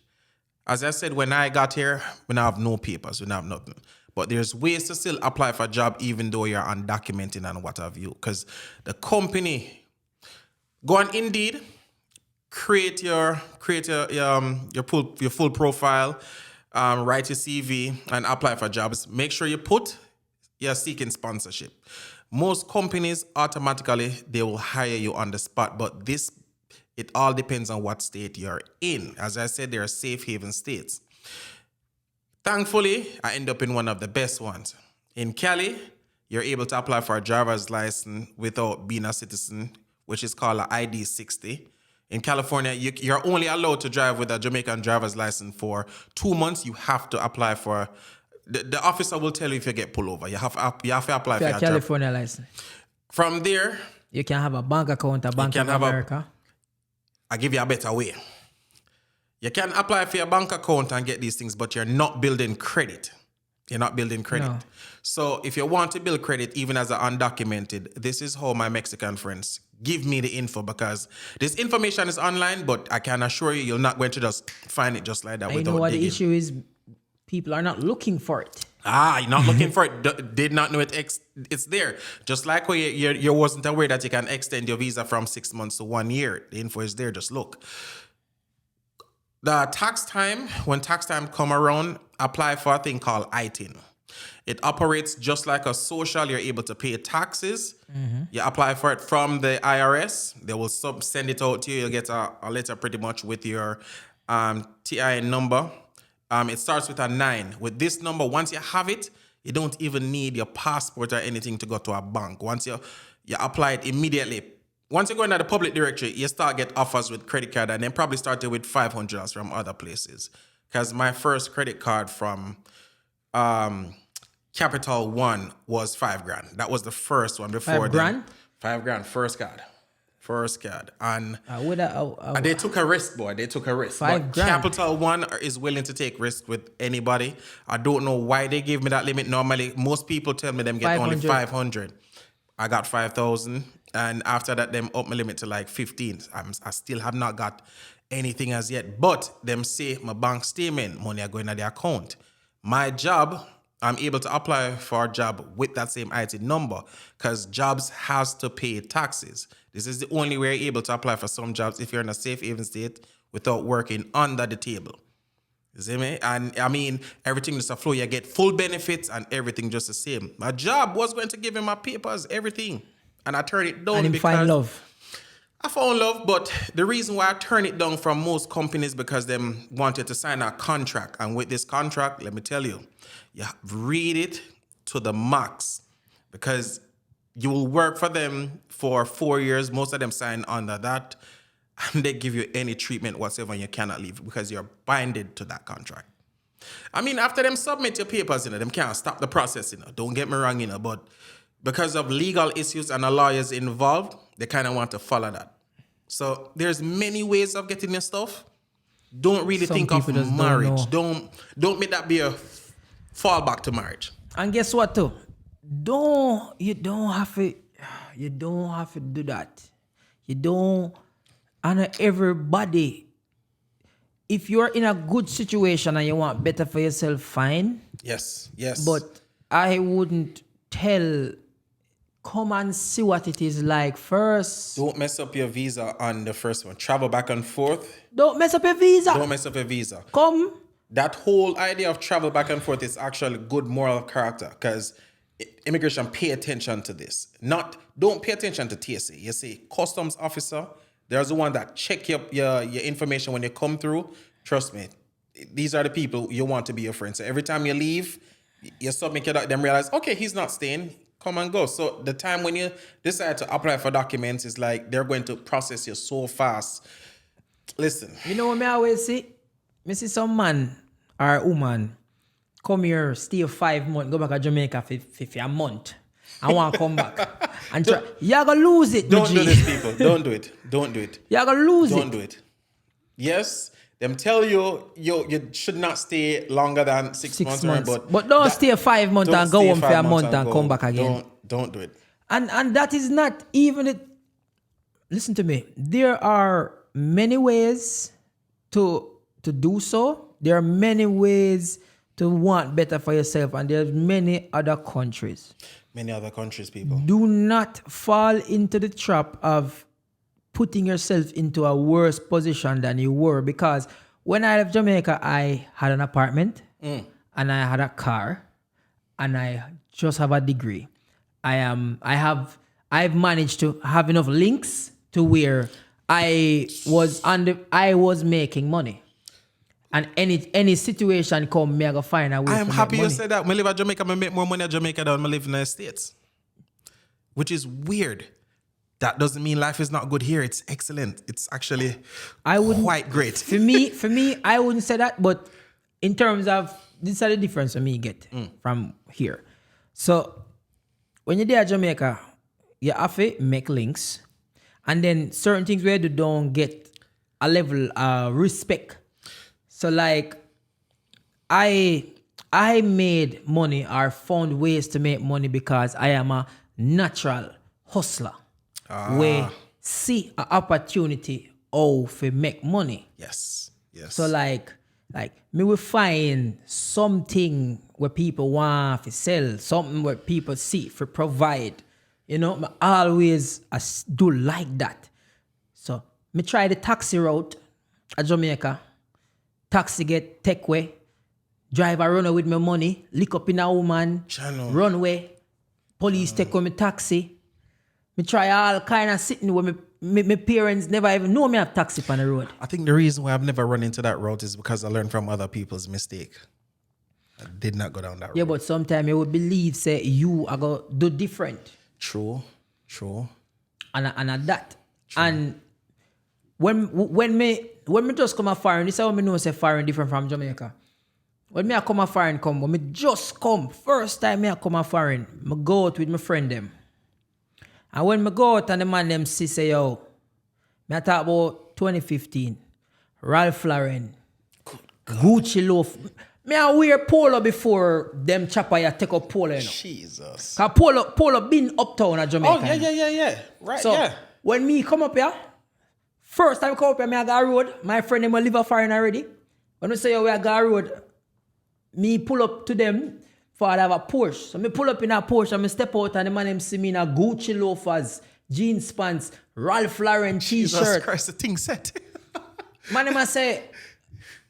As I said, when I got here, we don't have no papers. We don't have nothing. But there's ways to still apply for a job even though you're undocumented and what have you. Because the company, go on Indeed, create your full profile, write your CV, and apply for jobs. Make sure you put you're seeking sponsorship. Most companies automatically they will hire you on the spot, but it all depends on what state you're in. As I said, there are safe haven states. Thankfully, I end up in one of the best ones. In Cali, you're able to apply for a driver's license without being a citizen, which is called an ID 60. In California, you're only allowed to drive with a Jamaican driver's license for 2 months. You have to apply for. The officer will tell you if you get pulled over. You have to apply for your California license. From there, you can have a bank account, a Bank of America. I give you a better way. You can apply for your bank account and get these things, but you're not building credit. You're not building credit. No. So if you want to build credit, even as an undocumented, this is how my Mexican friends give me the info because this information is online, but I can assure you, you're not going to just find it just like that. You know what the issue is? People are not looking for it. You're not looking for it. Did not know it's there. Just like when you wasn't aware that you can extend your visa from 6 months to 1 year. The info is there. Just look. The tax time, when tax time come around, apply for a thing called ITIN. It operates just like a social. You're able to pay taxes. Mm-hmm. You apply for it from the IRS. They will send it out to you. You'll get a letter pretty much with your TIN number. It starts with a 9. With this number, once you have it, you don't even need your passport or anything to go to a bank. Once you apply it immediately. Once you go into the public directory, you start get offers with credit card and then probably started with $500 from other places. Because my first credit card from Capital One was $5,000. That was the first one before $5,000? $5,000, first card. And And they took a risk, boy. They took a risk. $5,000. Capital One is willing to take risk with anybody. I don't know why they gave me that limit. Normally, most people tell me them get only 500. I got 5,000. And after that, them up my limit to like 15. I still have not got anything as yet. But them say my bank statement, money are going to the account. My job, I'm able to apply for a job with that same IT number because jobs has to pay taxes. This is the only way you're able to apply for some jobs if you're in a safe haven state without working under the table. You see me? And I mean, everything just a flow. You get full benefits and everything just the same. My job was going to give him my papers, everything. And I turned it down because find love. I found love, but the reason why I turned it down from most companies because them wanted to sign a contract. And with this contract, let me tell you, you read it to the max because you will work for them for 4 years. Most of them sign under that. And they give you any treatment whatsoever and you cannot leave because you're binded to that contract. I mean, after them submit your papers, them can't stop the process, Don't get me wrong, but because of legal issues and the lawyers involved, they kind of want to follow that. So there's many ways of getting your stuff. Don't really think of marriage. Don't make that be a fallback to marriage. And guess what too? You don't have to do that. You don't honor everybody. If you're in a good situation and you want better for yourself, fine. Yes. But I wouldn't tell come and see what it is like first. Don't mess up your visa on the first one. Travel back and forth. Don't mess up your visa. Don't mess up your visa. Come. That whole idea of travel back and forth is actually good moral character because immigration pay attention to this. Don't pay attention to TSA. You see, customs officer, there's the one that check your information when you come through. Trust me, these are the people you want to be your friends. So every time you leave, you submit your them realize, okay, he's not staying. Come and go. So the time when you decide to apply for documents is like they're going to process you so fast. Listen. You know what I always see? I see some man or woman come here, stay 5 months, go back to Jamaica for a month. I want to come back. And try. You're going to lose it, Don't do this, people. Don't do it. Don't do it. You're going to lose it. Don't do it. Yes, them tell you should not stay longer than 6 months. But don't stay 5 months and go home for a month and come back again. Don't do it. And that is not even it. Listen to me. There are many ways to do so. There are many ways to want better for yourself, and there's many other countries. Many other countries, people. Do not fall into the trap of putting yourself into a worse position than you were, because when I left Jamaica, I had an apartment and I had a car and I just have a degree. I've managed to have enough links to where I was making money. And any situation come, me I go find a way. I am to happy make you money. said that. I live in Jamaica, I make more money in Jamaica than I live in the States. Which is weird. That doesn't mean life is not good here. It's excellent. It's actually quite great. For me, I wouldn't say that, but in terms of, this is the difference for me get from here. So when you're there at Jamaica, you have to make links, and then certain things where you don't get a level of respect. So like, I made money or found ways to make money because I am a natural hustler. Where see an opportunity to make money. Yes. So like me will find something where people want to sell, something where people see for provide. You know, I always do like that. So me try the taxi route at Jamaica. Taxi get take way. Drive a runner with my money. Lick up in a woman. Runway. Police take away my taxi. Me try all kind of sitting where my parents never even know me have taxi on the road. I think the reason why I've never run into that route is because I learned from other people's mistake. I did not go down that road. Yeah, but sometimes you would believe say you are going to do different. True. And at that. True. And when me just come a foreign, this is how me know say foreign different from Jamaica. When me I come a foreign when me just come, first time me I come a foreign, me go out with my friend them. And when me go out and the man them say, yo, me I talk about 2015, Ralph Lauren, Gucci loaf. Me I wear polo before them chopper ya take up polo, you know. Jesus. Cause polo been uptown at Jamaica. Oh, yeah. Right, so, yeah. when me come up here, first time I come up here, me I go road. My friend them will live a foreign already. When we say, yo, we I go road, me pull up to them for I have a Porsche. So me pull up in a Porsche and me step out and the man them see me in a Gucci loafers, jeans pants, Ralph Lauren t-shirt. Jesus Christ, the thing set. Man them say,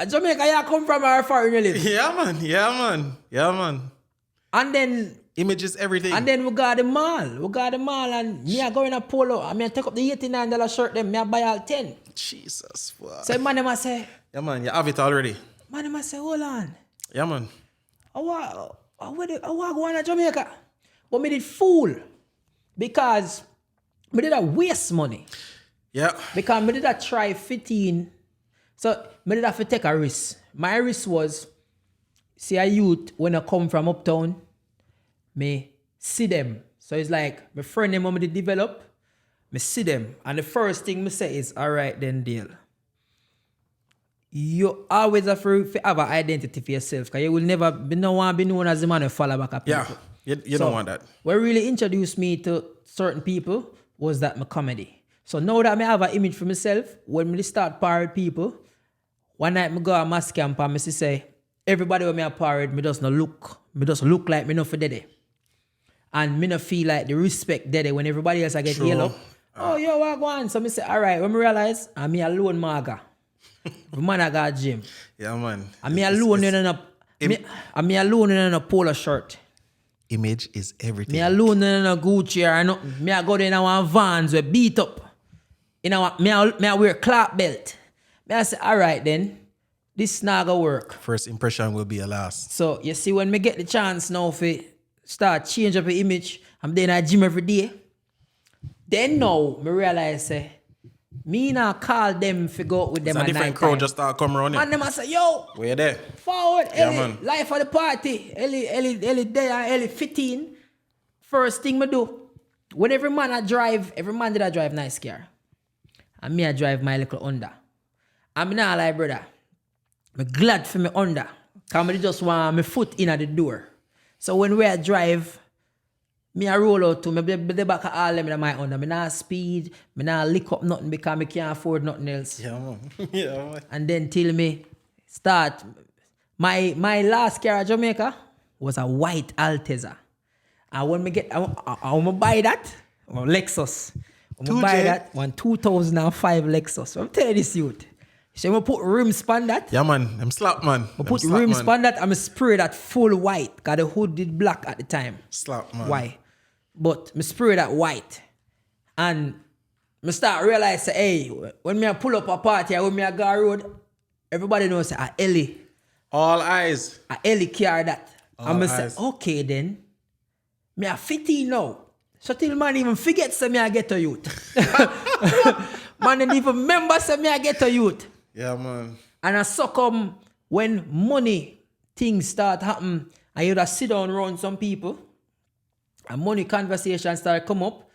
Jamaica, you come from our foreign you live. Yeah, man. And then images, everything. And then we got the mall. And me I go in a polo. I mean I take up the $89 shirt them, me I buy all 10. Jesus, wow. So man them say, yeah man, you have it already. Man them say, hold on. Yeah man. I want to go to Jamaica. But me did fool. Because me did a waste money. Yeah. Because me did a try 15. So me did have to take a risk. My risk was, see a youth when I come from uptown, me see them. So it's like my friend them when me develop, me see them. And the first thing me say is, all right then deal. You always have to have an identity for yourself, because you will never be known as the man who follow back up people. Yeah, you don't want that. What really introduced me to certain people was that my comedy. So now that I have an image for myself, when I start parade people, one night I go to mass camp and I say, everybody when I parade, me just look like me not for dead. And me no feel like the respect there when everybody else I get yellow. Oh, yo, what go on? So me say, all right, when me realize, I'm me alone, Marga. The man I got gym. Yeah, man. I'm me alone I'm me alone in a polo shirt. Image is everything. Me alone in a Gucci or nothing. Me I go there in our vans we beat up. Me I wear clap belt. Me I say, all right then, this not gonna work. First impression will be a last. So you see when me get the chance now for start change up the image, I'm there in a gym every day. Then now, me realize, me not call them to go out with them It's a at different night crowd time. just start coming around here. And them I say, yo, We're there. forward, Yeah, Ellie, man. life of the party. Ellie there, Ellie 15. First thing me do, when every man did I drive nice car. And me I drive my little Honda. I'm not like, brother, I'm glad for me Honda. Because I just want my foot in at the door. So when we drive, me I roll out to me the back of all them in my Honda. Me not speed, me not lick up nothing because me can't afford nothing else. Yeah, man. Yeah, man. And then till me start, my last car at Jamaica was a white Alteza. And when me get, I want to buy that, one Lexus. I want to buy that, one 2005 Lexus. I'm telling this youth. So I'm put rims on that. Yeah, man. I'm slap, man. I put rims on that and I spray that full white because the hood did black at the time. Slap, man. Why? But I spray that white. And I start realize, say, hey, when me pull up a party, when me go road, everybody knows, say, Ellie. All eyes. Ellie care that. All And I say, okay then. Me a 15 now. So till man even forget say me I get a youth. Man didn't even remember say me I get a youth. Yeah, man. And I succumb when money things start happen and you just sit down around some people and money conversation start come up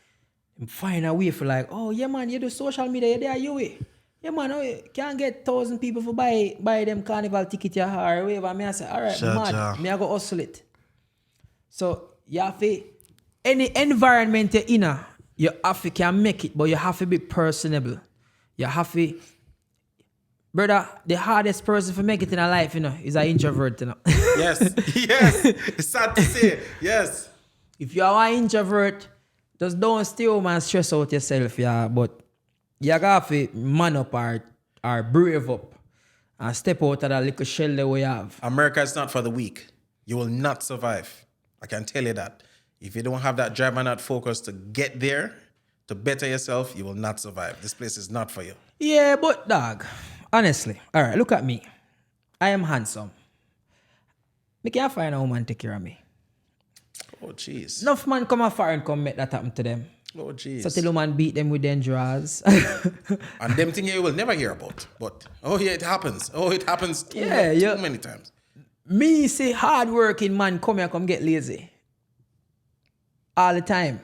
and find a way for like, oh yeah man, you do social media, you there you way. Yeah man, oh, you can't get 1,000 people for buy them carnival ticket or whatever. Me I say, all right, man, me I go hustle it. So you have to, any environment you're in, you have to can make it, but you have to be personable. You have to, brother, the hardest person to make it in a life, is an introvert, Yes. Yes. It's sad to say. Yes. If you are an introvert, just don't stay home and stress out yourself, yeah. But you have to man up or brave up and step out of that little shell that we have. America is not for the weak. You will not survive. I can tell you that. If you don't have that drive and that focus to get there, to better yourself, you will not survive. This place is not for you. Yeah, but dog, honestly, all right, look at me. I am handsome. Me can't find a woman take care of me. Oh, jeez. Enough man come afar and come make that happen to them. Oh, jeez. So till woman beat them with them drawers. And them things you will never hear about. But, oh yeah, it happens. Oh, it happens too many times. Me say hard-working man come here come get lazy. All the time.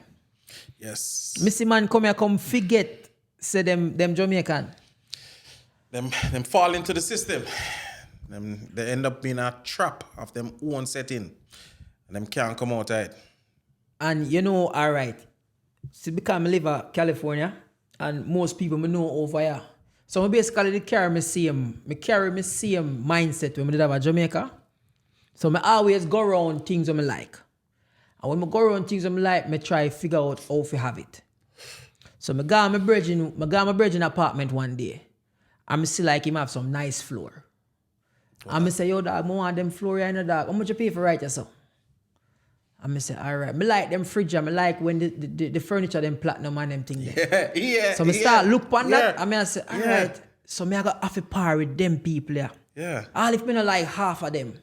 Yes. Me see man come here come forget say them Jamaican. Them fall into the system. They end up being a trap of them own setting. And them can't come out of it. And all right. See, because I live in California and most people me know over here. So I basically carry me same mindset when I live in Jamaica. So I always go around things I like. And when I go around things I like, I try to figure out how to have it. So I got my bridging apartment one day. And I see like him have some nice floor. Wow. And I say, yo dog, I want them floor here, dog. How much you pay for right yourself? And I say, all right. I like them fridge. I like when the furniture, them platinum and them thing there. Yeah. So I start look on that. And I say, all right. So I got have to par with them people there. Yeah. All if me not like half of them.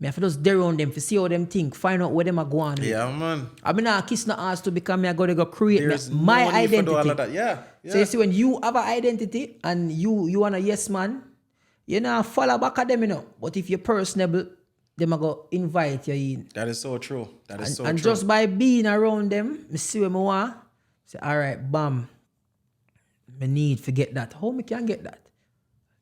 I have to just dare on them to see how them think, find out where them are going. Yeah, man. I mean, I kiss no ass to become I gotta go create no my identity. all of that. Yeah. So you see, when you have an identity and you want a yes man, you know, follow back at them, But if you're personable, them are going to invite you in. That is so true. And just by being around them, I see what I want. Say, all right, bam. I need to get that. How me can get that?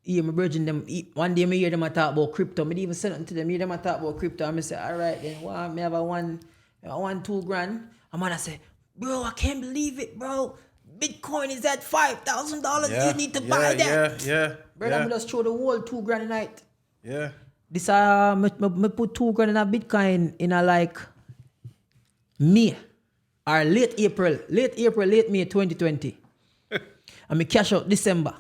Yeah, my virgin them. One day I hear them talk about crypto. I even send it to them. Hear them talk about crypto. I say, all right, then I have a one, $2,000. I'm gonna say, bro, I can't believe it, bro. Bitcoin is at $5,000. Yeah, you need to buy that. Yeah. Brother, I'm just throw the whole $2,000 a night. Yeah. This me put $2,000 in a Bitcoin in a like May or late April, late May 2020. And me cash out December.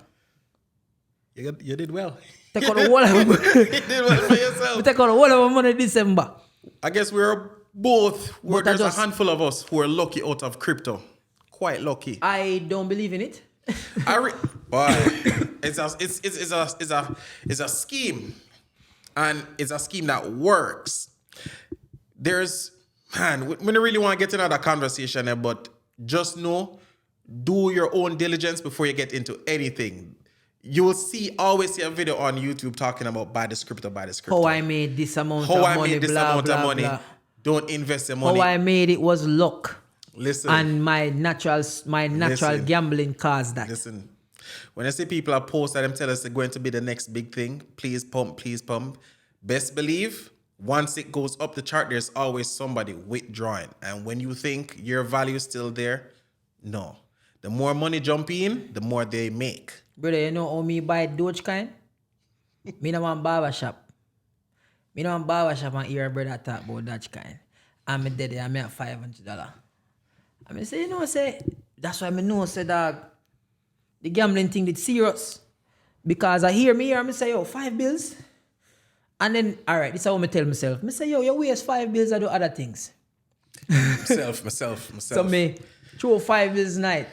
You did well. Take out the whole of my money. You did well for yourself. Take out the whole of my money December. I guess there's a handful of us who are lucky out of crypto. Quite lucky. I don't believe in it. Boy, it's a scheme, and it's a scheme that works. We don't really want to get into that conversation there, but just know, do your own diligence before you get into anything. You will always see a video on YouTube talking about buy the crypto. How I made this amount of money, blah. Don't invest your money. How I made it was luck. Listen. And my natural gambling caused that. Listen. When I see people are post that them tell us they're going to be the next big thing, please pump. Best believe, once it goes up the chart, there's always somebody withdrawing. And when you think your value is still there, no. The more money jump in, the more they make. Brother, you know how me buy Dogecoin? Me no want barbershop. And hear a brother talk about Dogecoin. And me dead there, I make $500. I mean, say, that's why I know, say, dog, the gambling thing is serious. Because I hear me say, yo, $5 And then, all right, this is how I tell myself. I say, yo, you waste $5 I do other things. myself. So me throw $5 night.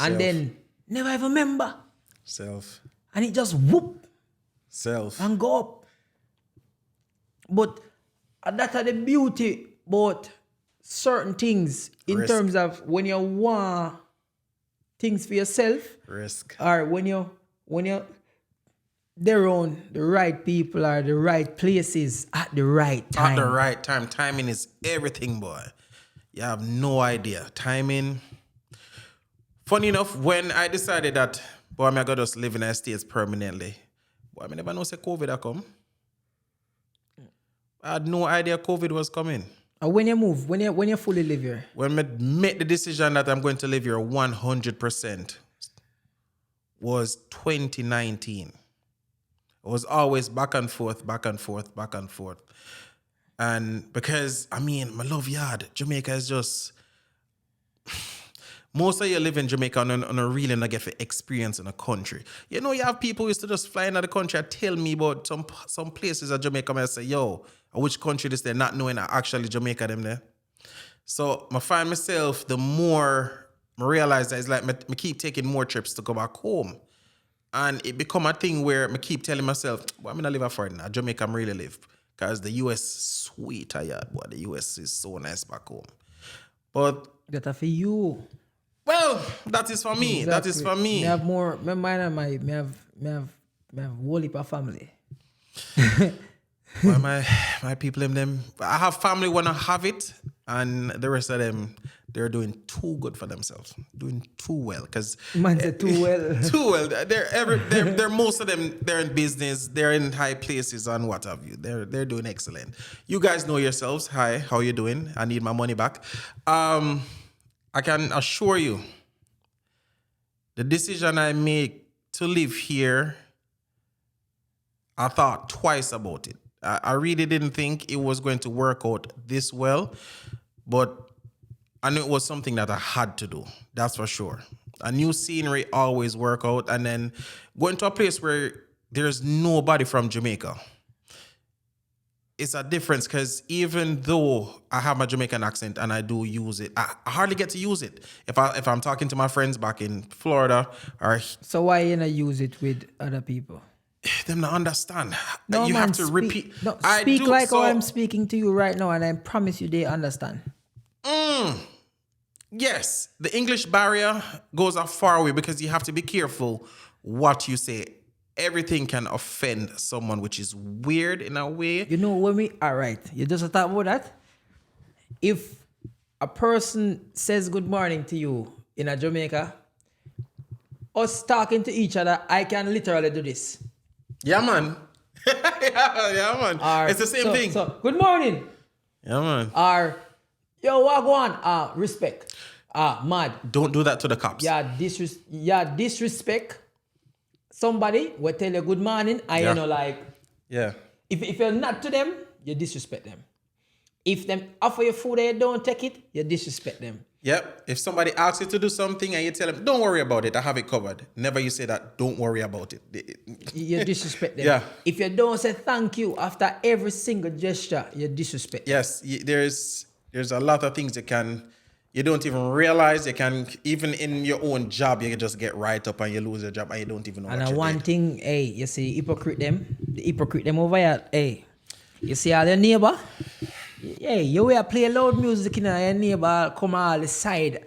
And then never even remember. Self. And it just whoop. Self. And go up. But that's the beauty about certain things in Risk. terms of when you want things for yourself. Risk. Or when you they're on the right people or the right places at the right time. At the right time. Timing is everything, boy. You have no idea. Timing. Funny enough, when I decided that, boy, I'm going to just live in the States permanently, boy, I never know say COVID had come. I had no idea COVID was coming. And when you move, when you fully live here? When I made the decision that I'm going to live here 100% was 2019. It was always back and forth. And because, I love yard. Jamaica is just... Most of you live in Jamaica and are really not get for experience in a country. You know, you have people who used to just fly into the country and tell me about some places in Jamaica and I say, yo, which country this they're not knowing actually Jamaica them there. So I find myself, the more I realize that it's like I keep taking more trips to go back home. And it become a thing where I keep telling myself, well, I'm going to live for it now. Jamaica I'm really live. Because the US is sweet, boy. The US is so nice back home. But... That's for you. Well, that is for me. Exactly. That is for me. I have more, I have whole heap of family. Well, my people, them, I have family when I have it, and the rest of them, they're doing too good for themselves, doing too well. Because man said too well. Too well. They're most of them. They're in business. They're in high places and what have you. They're doing excellent. You guys know yourselves. Hi, how you doing? I need my money back. I can assure you, the decision I make to live here, I thought twice about it. I really didn't think it was going to work out this well, but I knew it was something that I had to do. That's for sure. A new scenery always work out, and then going to a place where there's nobody from Jamaica. It's a difference because even though I have my Jamaican accent and I do use it, I hardly get to use it. If I'm talking to my friends back in Florida or... So why you not use it with other people? Them not understand. No, you man, have to repeat. No, speak like how I'm speaking to you right now, and I promise you they understand. Yes, the English barrier goes a far way because you have to be careful what you say. Everything can offend someone, which is weird in a way. You know, all right, you just talk about that. If a person says good morning to you in a Jamaica, us talking to each other, I can literally do this. Yeah, man. yeah, man. It's the same thing. So, good morning. Yeah, man. Or, yo, what go on? Respect. Mad. Don't do that to the cops. Disrespect. Somebody will tell you good morning, and you know, like, yeah. If you're not to them, you disrespect them. If them offer you food and you don't take it, you disrespect them. Yep. If somebody asks you to do something and you tell them, don't worry about it, I have it covered. Never you say that, don't worry about it. You disrespect them. Yeah. If you don't say thank you after every single gesture, you disrespect them. Yes, there's a lot of things you don't even realize. You can, even in your own job, you can just get right up and you lose your job and you don't even know And what you one did. thing, hey, you see the hypocrite them over here, hey, you see all your neighbor? Hey, you will play loud music in your neighbor come all the side.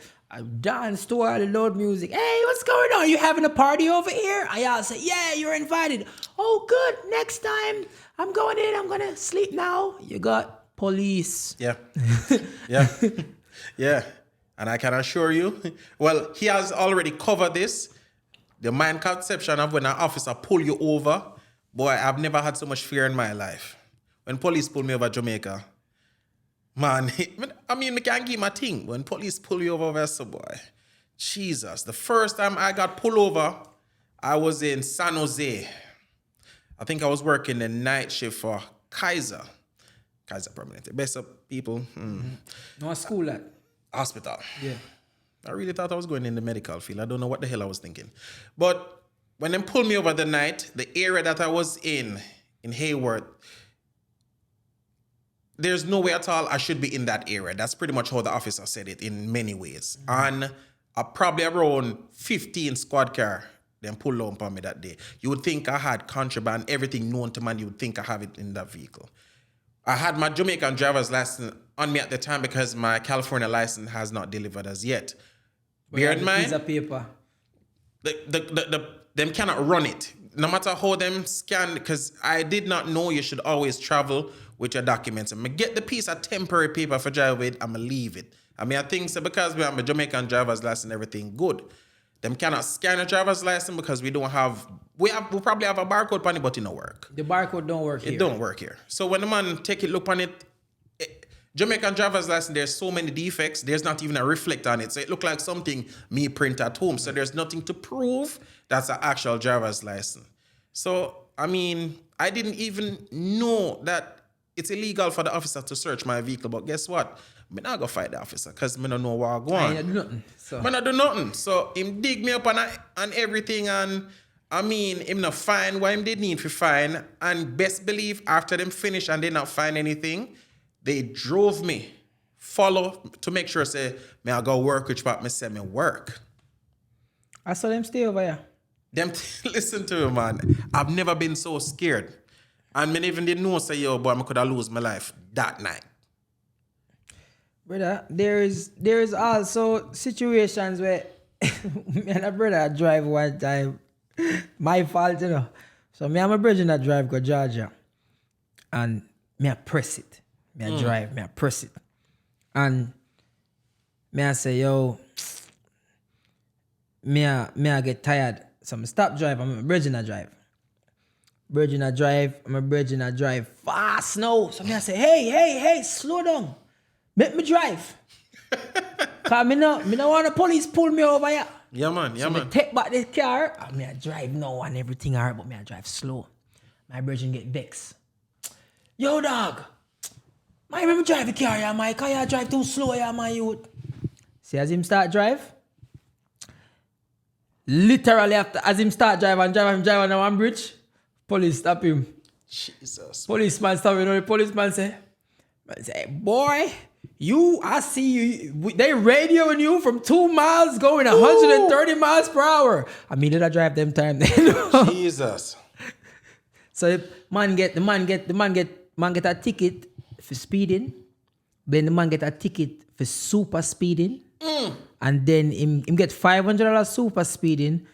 Dance to all the loud music. Hey, what's going on? You having a party over here? I all say, yeah, you're invited. Oh, good. Next time I'm going in. I'm gonna sleep now. You got police. Yeah. Yeah. Yeah. And I can assure you, well, he has already covered this. The mind conception of when an officer pull you over, boy, I've never had so much fear in my life. When police pull me over Jamaica, man, I mean, I can't give my thing. When police pull you over, so boy, Jesus. The first time I got pulled over, I was in San Jose. I think I was working the night shift for Kaiser Permanente. Best of people. No school at. Hospital. Yeah. I really thought I was going in the medical field. I don't know what the hell I was thinking. But when they pulled me over the night, the area that I was in Hayward, there's no way at all I should be in that area. That's pretty much how the officer said it in many ways. And probably around 15 squad car, then pulled up on me that day. You would think I had contraband, everything known to man, you would think I have it in that vehicle. I had my Jamaican driver's license on me at the time because my California license has not delivered as yet. Bear in mind, Piece of paper. them cannot run it. No matter how them scan, because I did not know you should always travel with your documents. I'm going to get the piece of temporary paper for drive with, I'm going to leave it. I mean, I think so because we have a Jamaican driver's license, everything good. Them cannot scan a driver's license because we probably have a barcode on it, but it don't work. The barcode don't work here. It don't work here. So when the man take it, look on it, Jamaican driver's license, there's so many defects, there's not even a reflect on it. So it look like something me print at home. So there's nothing to prove that's an actual driver's license. So, I mean, I didn't even know that it's illegal for the officer to search my vehicle. But guess what? I'm not going to fight the officer because I don't know what I'm going. I do nothing. So. I do nothing. So him dig me up on everything, and I mean, him not find what him did need to find. And best believe after them finish and they not find anything, they drove me, follow to make sure say, may I go work, which part me say me work. I saw them stay over here. Them listen to me, man. I've never been so scared. And me even didn't know say, yo, boy, I could have lose my life that night. Brother, there is also situations where me and a brother drive one time. My fault, you know. So me and my brother that drive go Georgia. And me I press it. Me I drive, me I press it. And me I say, yo, me I get tired. So I stop drive, I'm a brother I drive. Brother drive, I'm a brother drive fast now. So me I say, hey, slow down. Make me drive. Cause me no want the police pull me over here. Yeah, man. So me take back the car. And me I drive now and everything alright, but me I drive slow. My brother get vexed. Yo, dog. My remember drive the car, yeah, my car, you drive too slow, yeah, my youth. See, as him start drive, literally after, as him start drive on the one bridge, police stop him. Jesus. Policeman stop him, the policeman say, boy, I see you, they radioing you from 2 miles going 130 miles per hour. I mean, did I drive them time then? Jesus. So the man get a ticket for speeding. Then the man get a ticket for super speeding. And then him get $500 super speeding,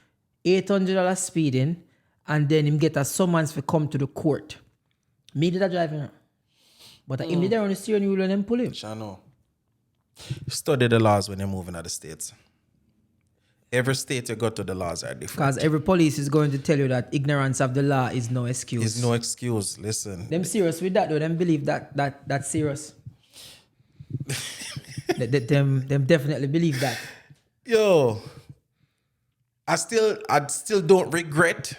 $800 speeding, and then him get a summons for come to the court. Me did I drive him. But him did on the steering wheel and them pull him. I know. Study the laws when you're moving out the states. Every state you go to, the laws are different. Because every police is going to tell you that ignorance of the law is no excuse. It's no excuse. Listen. Them serious with that though. Them believe that's serious. them definitely believe that. Yo, I still don't regret.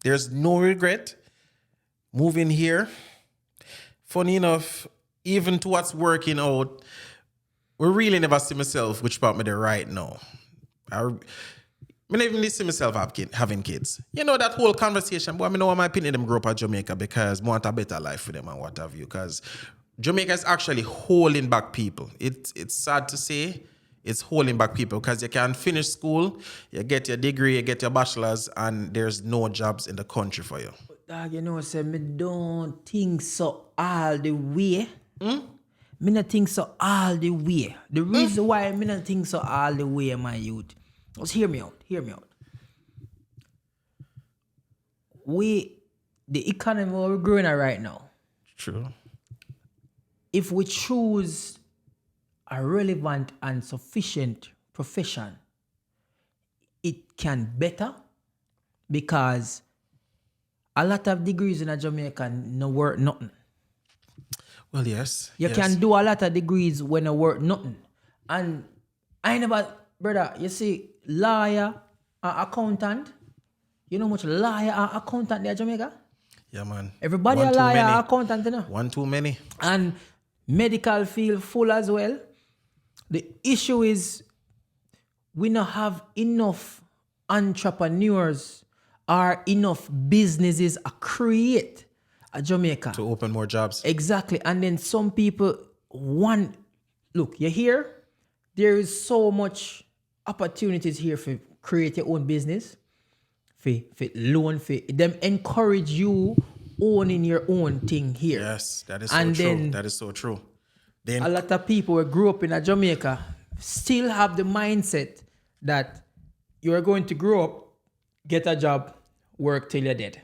There's no regret moving here. Funny enough, even to what's working out, we really never see myself which part me there right now. I never even see myself having kids. You know, that whole conversation, but I know my opinion them grow up at Jamaica because I want a better life for them and what have you. Because Jamaica is actually holding back people. It's sad to say, it's holding back people because you can finish school, you get your degree, you get your bachelor's, and there's no jobs in the country for you. Dog, you know, say me don't think so all the way. Me not think so all the way. The reason why me not think so all the way, my youth, was hear me out. The economy we're growing at right now. True. If we choose a relevant and sufficient profession, it can better because a lot of degrees in a Jamaica no work nothing. Well, yes. You can do a lot of degrees when you work nothing. And I never, brother, you see, lawyer or accountant, you know how much lawyer or accountant there in Jamaica? Yeah, man. Everybody a lawyer or accountant, you know? One too many. And medical field full as well. The issue is we don't have enough entrepreneurs or enough businesses to create a Jamaica. To open more jobs. Exactly. And then some people want, look, you hear? There is so much opportunities here for create your own business, for loan, for them encourage you owning your own thing here. Yes, that is so true. That is so true. Then a lot of people who grew up in a Jamaica still have the mindset that you are going to grow up, get a job, work till you're dead.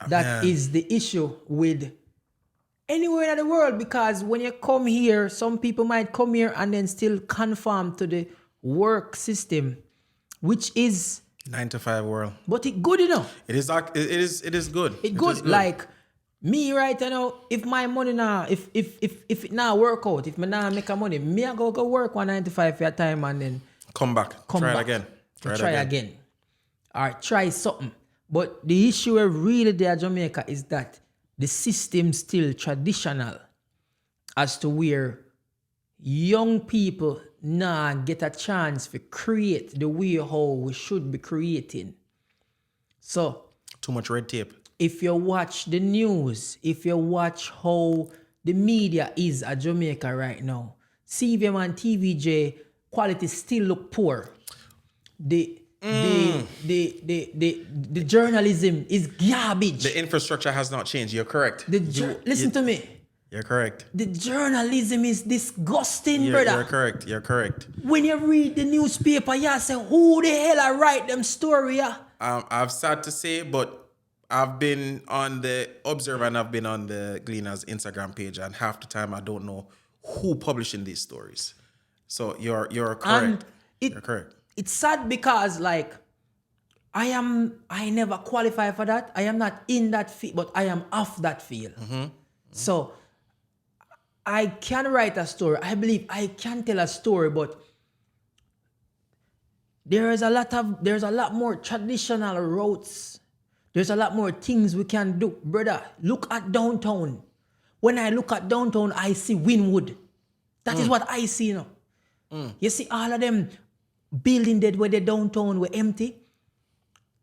That is the issue with anywhere in the world, because when you come here, some people might come here and then still conform to the work system, which is 9-to-5 world. But it's good enough. It is good. It's good. Like me right now, if my money now, if it now work out, if me now make a money, me I go work 195 for a time and then come back. Try it again. Try again. Or try something. But the issue really there in Jamaica is that the system still traditional as to where young people now get a chance to create the way how we should be creating. So too much red tape. If you watch the news, if you watch how the media is at Jamaica right now, CVM and TVJ quality still look poor. The journalism is garbage. The infrastructure has not changed. You're correct. Listen to me. You're correct. The journalism is disgusting, brother. You're correct. When you read the newspaper, you say, who the hell I write them story? I've sad to say, but I've been on the Observer and I've been on the Gleaner's Instagram page, and half the time I don't know who publishing these stories. So you're correct. You're correct. It's sad because like I never qualify for that. I am not in that field, but I am off that field. So I can write a story. I believe I can tell a story, but there's a lot more traditional routes. There's a lot more things we can do. Brother, look at downtown. When I look at downtown, I see Winwood. That is what I see now. You see all of them building that where the downtown were empty.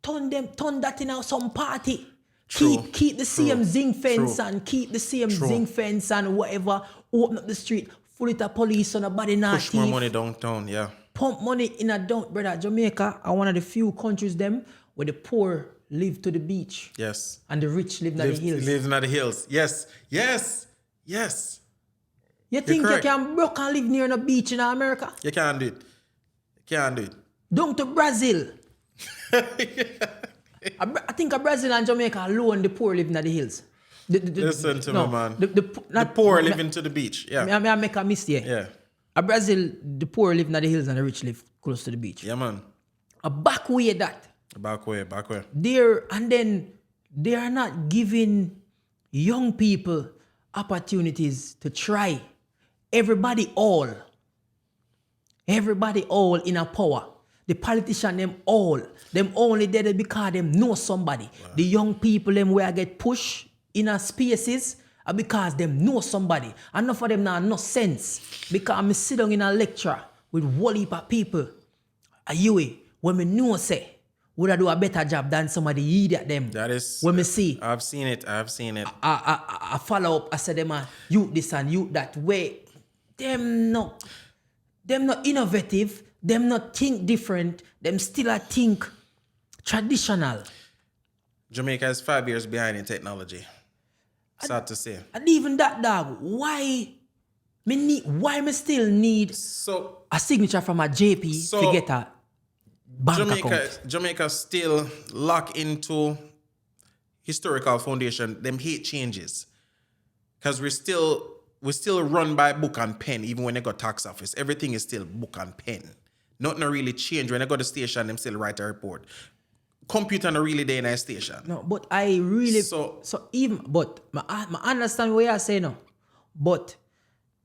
Turn that in some party. Keep the same zinc fence and keep the same zinc fence and whatever. Open up the street, full of the police on a body now. Push more money downtown, yeah. Pump money in a down, brother. Jamaica are one of the few countries them where the poor live to the beach. Yes. And the rich live in the hills. Live in the hills. Yes. You think you can broke and live near the beach in America? You can't do it. Down to Brazil. I think Brazil and Jamaica alone, the poor live in the hills. Listen to me, man. The poor live into the beach. Yeah. I make a mistake. Yeah. Brazil, the poor live in the hills and the rich live close to the beach. Yeah, man. A back way that. Back way. They are not giving young people opportunities to try. Everybody all in a power. The politician them only there because them know somebody. Wow. The young people them where get pushed in a spaces And because them know somebody. Enough of them now no sense. Because I'm sit down in a lecture with whole heap of people. When me know say, would I do a better job than somebody idiot them? That is... When me see. I've seen it. I follow up. I say them, you this and you that way. Them not innovative. Them not think different. Them still I think traditional. Jamaica is 5 years behind in technology. Sad to say. And even that dog, why me still need a signature from a JP to get a bank account? Jamaica still lock into historical foundation. Them hate changes. Because we still run by book and pen, even when they got tax office. Everything is still book and pen. Nothing really change. When they go to the station, them still write a report. Computer not really there in a station. No, but I really I understand what you're saying now. But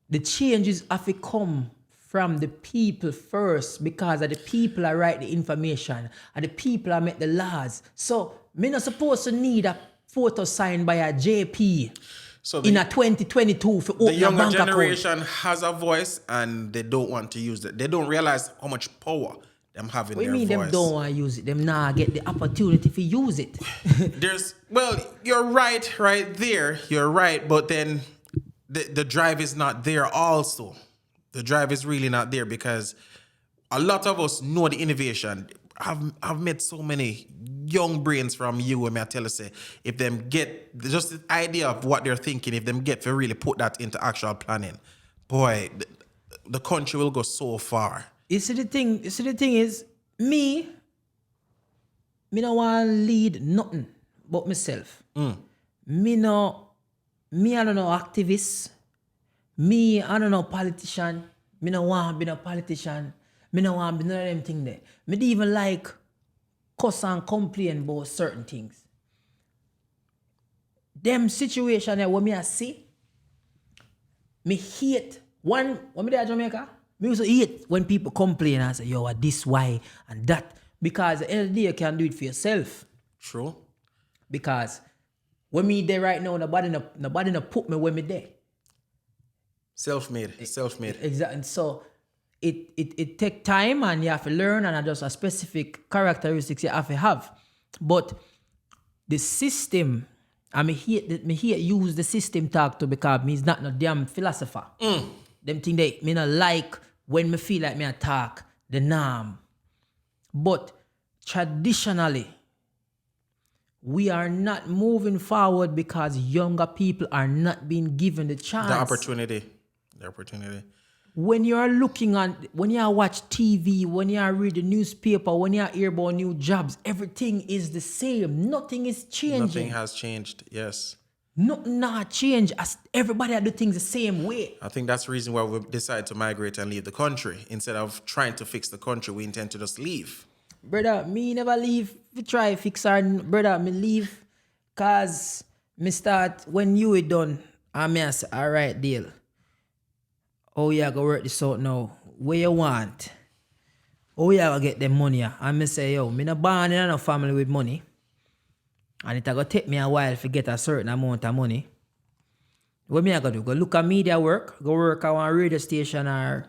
the changes have to come from the people first, because of the people that write the information and the people that make the laws. So me not supposed to need a photo signed by a JP in a 2022 for open a bank account. The younger generation has a voice and they don't want to use it. They don't realize how much power them have in their voice. What do you mean them don't want to use it? Them nah get the opportunity to use it. You're right there. You're right, but then the drive is not there also. The drive is really not there because a lot of us know the innovation. I've met so many young brains from you, and I tell you, say, if them get just the idea of what they're thinking, if them get to really put that into actual planning, boy, the country will go so far. You see the thing is, me don't want to lead nothing but myself. I don't know activist. I don't know politician. Me don't want to be no politician. Me don't want to be none of them things there. Me don't even like cuss and complain about certain things. Them situation there when I see, me hate. When me there in Jamaica, me also hate when people complain and say, yo, this, why, and that. Because at the end of the day, you can do it for yourself. True. Because when me there right now, nobody no put me where me there. Self-made. Exactly. And so it take time and you have to learn and adjust a specific characteristics you have to have. But the system, I me hate use the system talk to because me is not no damn philosopher. Them thing they me not like when me feel like me attack the norm. But traditionally, we are not moving forward because younger people are not being given the chance. The opportunity. When you are looking at, when you watch TV, when you read the newspaper, when you hear about new jobs, everything is the same. Nothing is changing. Nothing has changed, yes. Nothing not change. As everybody do things the same way. I think that's the reason why we decided to migrate and leave the country. Instead of trying to fix the country, we intend to just leave. Brother, me never leave. We try fix our brother, me leave. Cause me start when you is done, I may say, all right, deal. Oh yeah, go work this out now. Where you want? Oh yeah, go get them money. And me say, yo, me not born in a family with money. And it go take me a while to get a certain amount of money. What me I go do? Go look at media work, go work at one radio station or...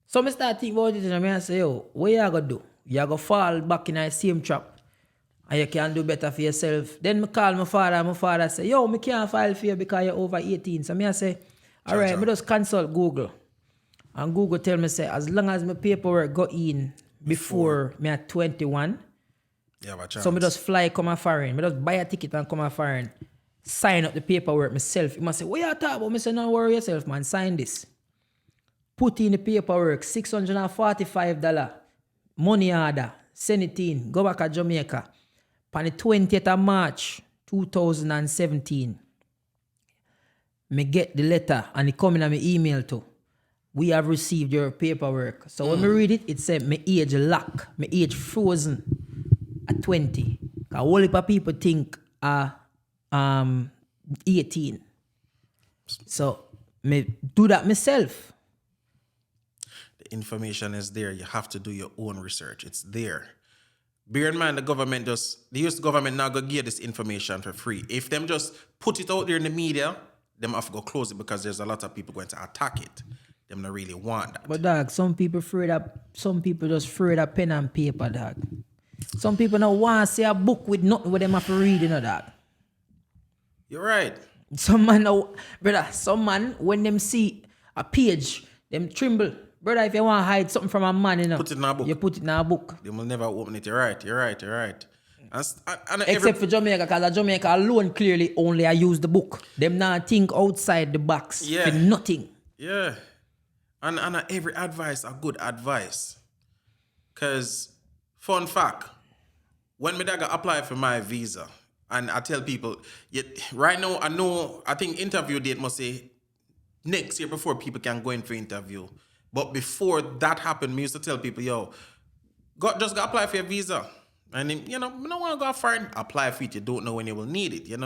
So me start think about it and I say, yo, what you go do? You go fall back in the same trap. And you can do better for yourself. Then me call my father say, yo, me can't file for you because you're over 18. So me I say, all right, me just consult Google. And Google tell me, say, as long as my paperwork go in before me at 21, so me just fly come a foreign. Me just buy a ticket and come a foreign. Sign up the paperwork myself. He must say, what you talking about? Me say, don't worry yourself, man. Sign this. Put in the paperwork, $645. Money order. Send it in. Go back to Jamaica. On the 20th of March, 2017. Me get the letter and it come in on my email too. We have received your paperwork. So when me read it, it said my age lock, my age frozen at 20. A whole heap of people think 18. So me do that myself. The information is there. You have to do your own research. It's there. Bear in mind, the US government not gonna give this information for free. If them just put it out there in the media, them have to go close it because there's a lot of people going to attack it. Them not really want that. But dog, some people just afraid of pen and paper, dog. Some people don't want to see a book with nothing with them have to read, dog. You're right. Some man, when them see a page, them tremble. Brother, if you want to hide something from a man, put it in a book. You put it in a book. They will never open it. You're right. Except for Jamaica, because Jamaica alone clearly only I use the book. Them not think outside the box for nothing. Yeah. And every advice a good advice. Because, fun fact, when me daga apply for my visa, and I tell people, right now, I think interview date must say next year before people can go in for interview. But before that happened, me used to tell people, just go apply for your visa. And then, you don't want to go foreign, apply for it. You don't know when you will need it. You're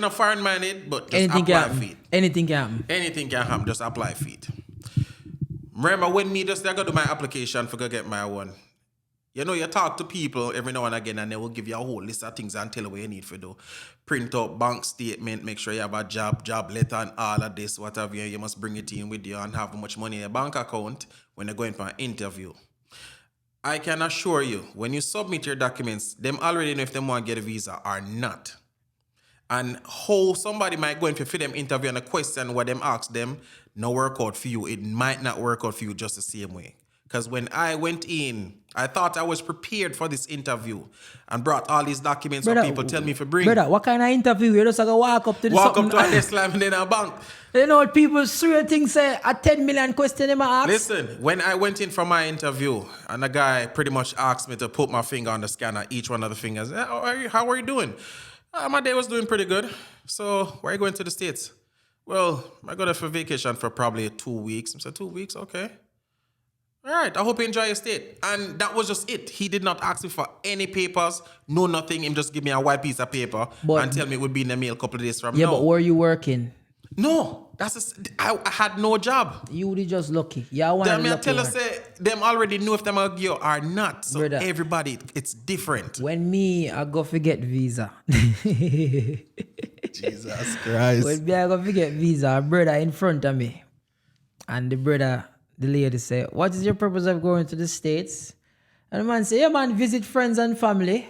not foreign-minded, but just apply for it. Anything can happen. Anything can happen, just apply for it. Remember when me just go do my application for go get my one. You talk to people every now and again and they will give you a whole list of things and tell you what you need to do. Print out bank statement, make sure you have a job letter and all of this, whatever. You must bring it in with you and have much money in your bank account when you're going for an interview. I can assure you, when you submit your documents, them already know if they want to get a visa or not. And how somebody might go in for them interview and a question what them ask them, no work out for you. It might not work out for you just the same way. Because when I went in, I thought I was prepared for this interview and brought all these documents that people tell me to bring. Brother, what kind of interview? You just go walk up to the Walk up to a desk and then a bank. What people swear things say a 10 million question them ask. Listen, when I went in for my interview and the guy pretty much asked me to put my finger on the scanner, each one of the fingers, how are you doing? My day was doing pretty good. So where are you going to the States? Well, I go there for vacation for probably 2 weeks. I said, 2 weeks? Okay. All right, I hope you enjoy your stay. And that was just it. He did not ask me for any papers, no nothing. He just give me a white piece of paper and tell me it would be in the mail a couple of days from now. Yeah, but were you working? No, I had no job. You were just lucky. Yeah, I tell us, them already know if them are give or not. So brother, everybody, it's different. When I go forget visa. Jesus Christ. When I go forget visa, a brother in front of me. And the lady say, what is your purpose of going to the States? And the man say, yeah man, visit friends and family.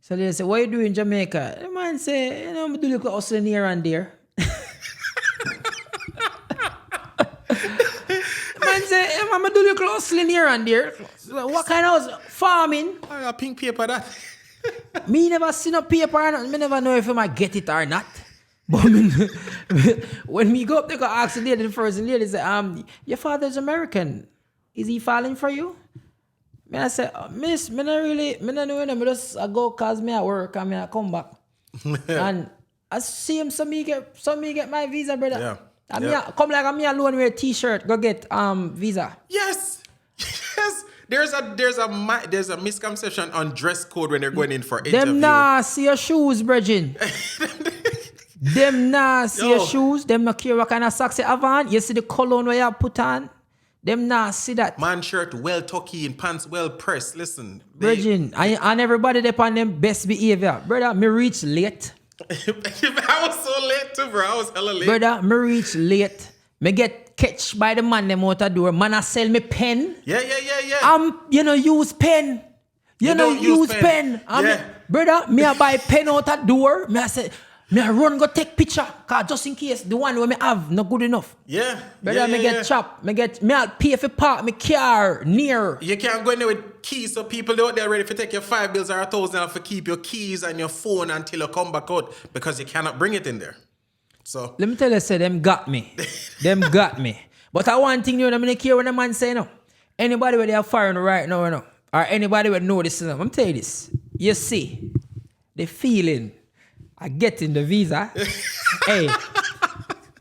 So they say, what you do in Jamaica? The man say, I'm doing a little hustling here and there. Man say, I'm doing a little hustling here and there. So what kind of farming? I got pink paper that. Me never seen a paper or nothing. Me never know if I might get it or not. But when me go up there, go ask the lady first, and the lady say, your father's American. Is he filing for you? I say, miss, me not know him. I just go cause me at work and I come back. And I see him, so me get my visa, brother. Yeah. And come like me alone wear a t-shirt, go get visa. Yes. There's a misconception on dress code when they're going in for interview. Them nah see your shoes, brethren. Them nah see your shoes. Them not care what kind of socks you have on. You see the cologne where you put on. Them nah see that. Man shirt well tucky and pants well pressed. Listen. Virgin. And everybody they on them best behavior. Brother, me reach late. I was so late too, bro. I was hella late. Brother, me reach late. Me get catch by the man them out the door. Man I sell me pen. Yeah. Use pen. You know use pen. Brother, me I buy pen out the door. Me I say, me I run go take picture, cause just in case the one where me have not good enough. Yeah. Brother, me get chopped. Me I pay for park me car near. You can't go in there with keys, so people out there ready to take your 5 bills or 1,000 for keep your keys and your phone until you come back out because you cannot bring it in there. So let me tell you, say them got me. Them got me. But I one thing you know, I care when the man say no. Anybody where they are firing right now, or anybody would know this. I'm tell you this. You see, the feeling I get in the visa. Hey,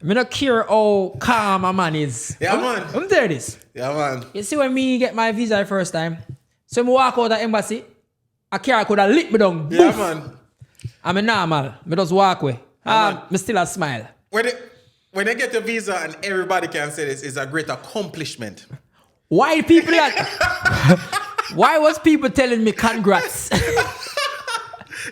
me not care how calm a man is. Yeah, man. I'm tell you this. Yeah, man. You see when me get my visa the first time, so me walk out the embassy, a car could have lit me down. Yeah, Boof. man. I'm a normal. Me just walk away. Me still a smile. When they get the visa and everybody can say this is a great accomplishment. Why people Why was people telling me congrats?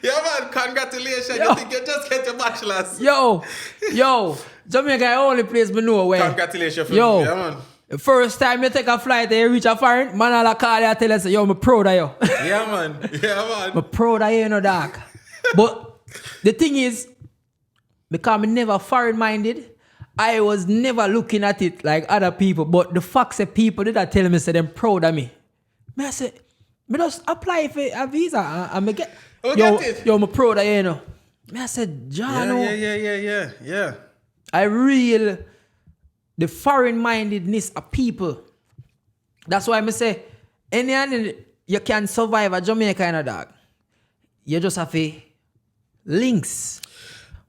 Yeah, man, congratulations. Yo. You think you just get your bachelor's. Yo, Jamaica only place me know where. Congratulations. Yo. Yeah, man. The first time you take a flight and you reach a foreign, man all call you and tell us, yo, I'm proud of you. Yeah, man. Yeah, man. I'm proud of you, no dog. But the thing is, because I'm never foreign-minded, I was never looking at it like other people. But the fact that people did that tell me, say them proud of me. I said, me just apply for a visa and me get, Get it. I'm proud of you, you know. I said, John, Yeah. the foreign-mindedness of people. That's why I say, any you can survive a Jamaica, you know, dog. You just have to links,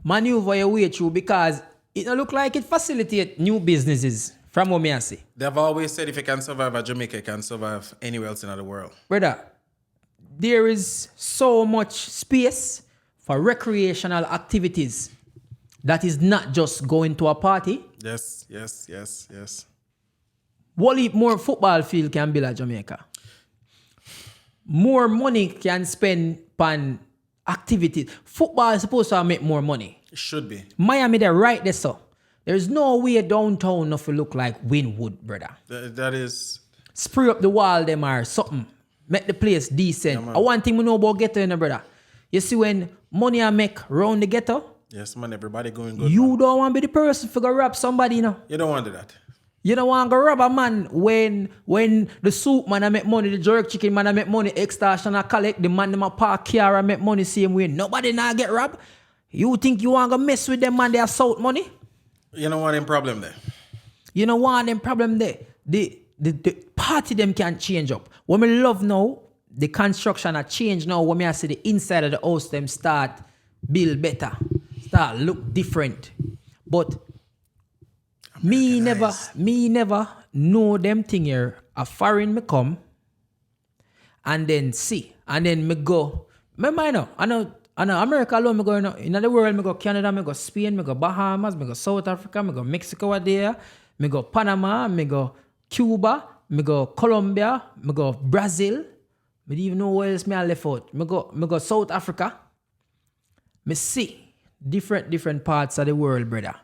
maneuver your way through, because it don't look like it facilitates new businesses from what I say. They've always said if you can survive at Jamaica, you can survive anywhere else in the world. Brother, there is so much space for recreational activities that is not just going to a party. Yes. What if more football field can build at Jamaica? More money can spend on activities. Football is supposed to make more money. It should be. Miami, they're right there, so. There's no way downtown not to look like Wynwood, brother. That is... Spray up the wall them or something. Make the place decent. Yeah, One thing we know about ghetto, you know, brother. You see when money I make round the ghetto, Yes, man. Everybody going good. you man. don't want to be the person to go rob somebody, you know. You don't want to do that. You don't want to go rob a man when the soup man I make money, the jerk chicken man I make money, extortion I collect, the man them a park car I make money same way. Nobody now get robbed. You think you want to mess with them man, they are south money? You don't want any problem there. You don't want them problem there. The party them can change up. What me love now, the construction a change now. When I see the inside of the house them start build better, start look different. But me never know them thing here. A foreign me come and then see and then me go. I know America alone, me go in the world, me go Canada, me go Spain, me go Bahamas, me go South Africa, me go Mexico a there, me go Panama, me go Cuba, me go Colombia, me go Brazil. Me don't even know where else me I left out. Me go South Africa. Me see different parts of the world, brother.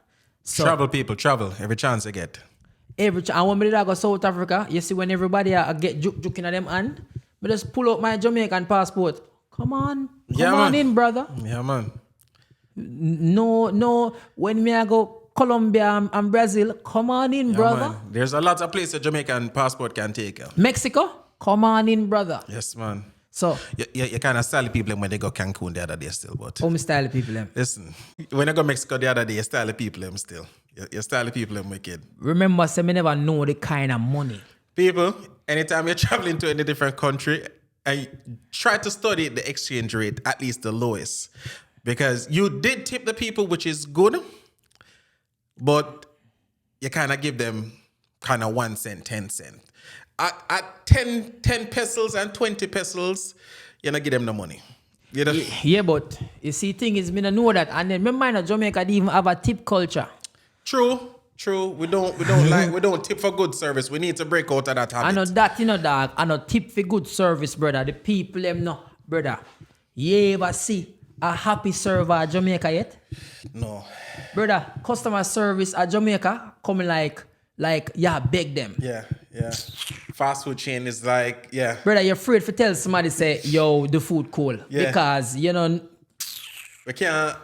So Travel, people, travel. Every chance you get. and when me did I go South Africa, you see when everybody I get juke in them hand, me just pull out my Jamaican passport. Come on man. in, brother. Yeah, man. No. When me I go Colombia and Brazil, come on in, Yeah, brother. man. There's a lot of places a Jamaican passport can take you. Mexico, come on in, brother. Yes, man. So, You kind of style people when they go Cancun the other day still, but... how me style people them? Listen, when I go Mexico the other day, you style people them still. You style people them wicked. Remember, say me never know the kind of money. People, anytime you're traveling to any different country, I try to study the exchange rate, at least the lowest. Because you did tip the people, which is good, but you kind of give them kind of 1 cent, 10 cent. At 10 pesos and 20 pesos, you don't give them the money. You know? Yeah, but you see, thing is, me don't know that. And then remember, Jamaica they even have a tip culture. True. We don't tip for good service. We need to break out of that habit. I know that, you know, dog. I know tip for good service, brother. The people them know, brother. You ever see a happy server at Jamaica yet? No. Brother, customer service at Jamaica coming like yeah, beg them. Yeah. Fast food chain is like, yeah. Brother, you're afraid to tell somebody say, yo, the food cool. Yeah. Because, you know, We can't.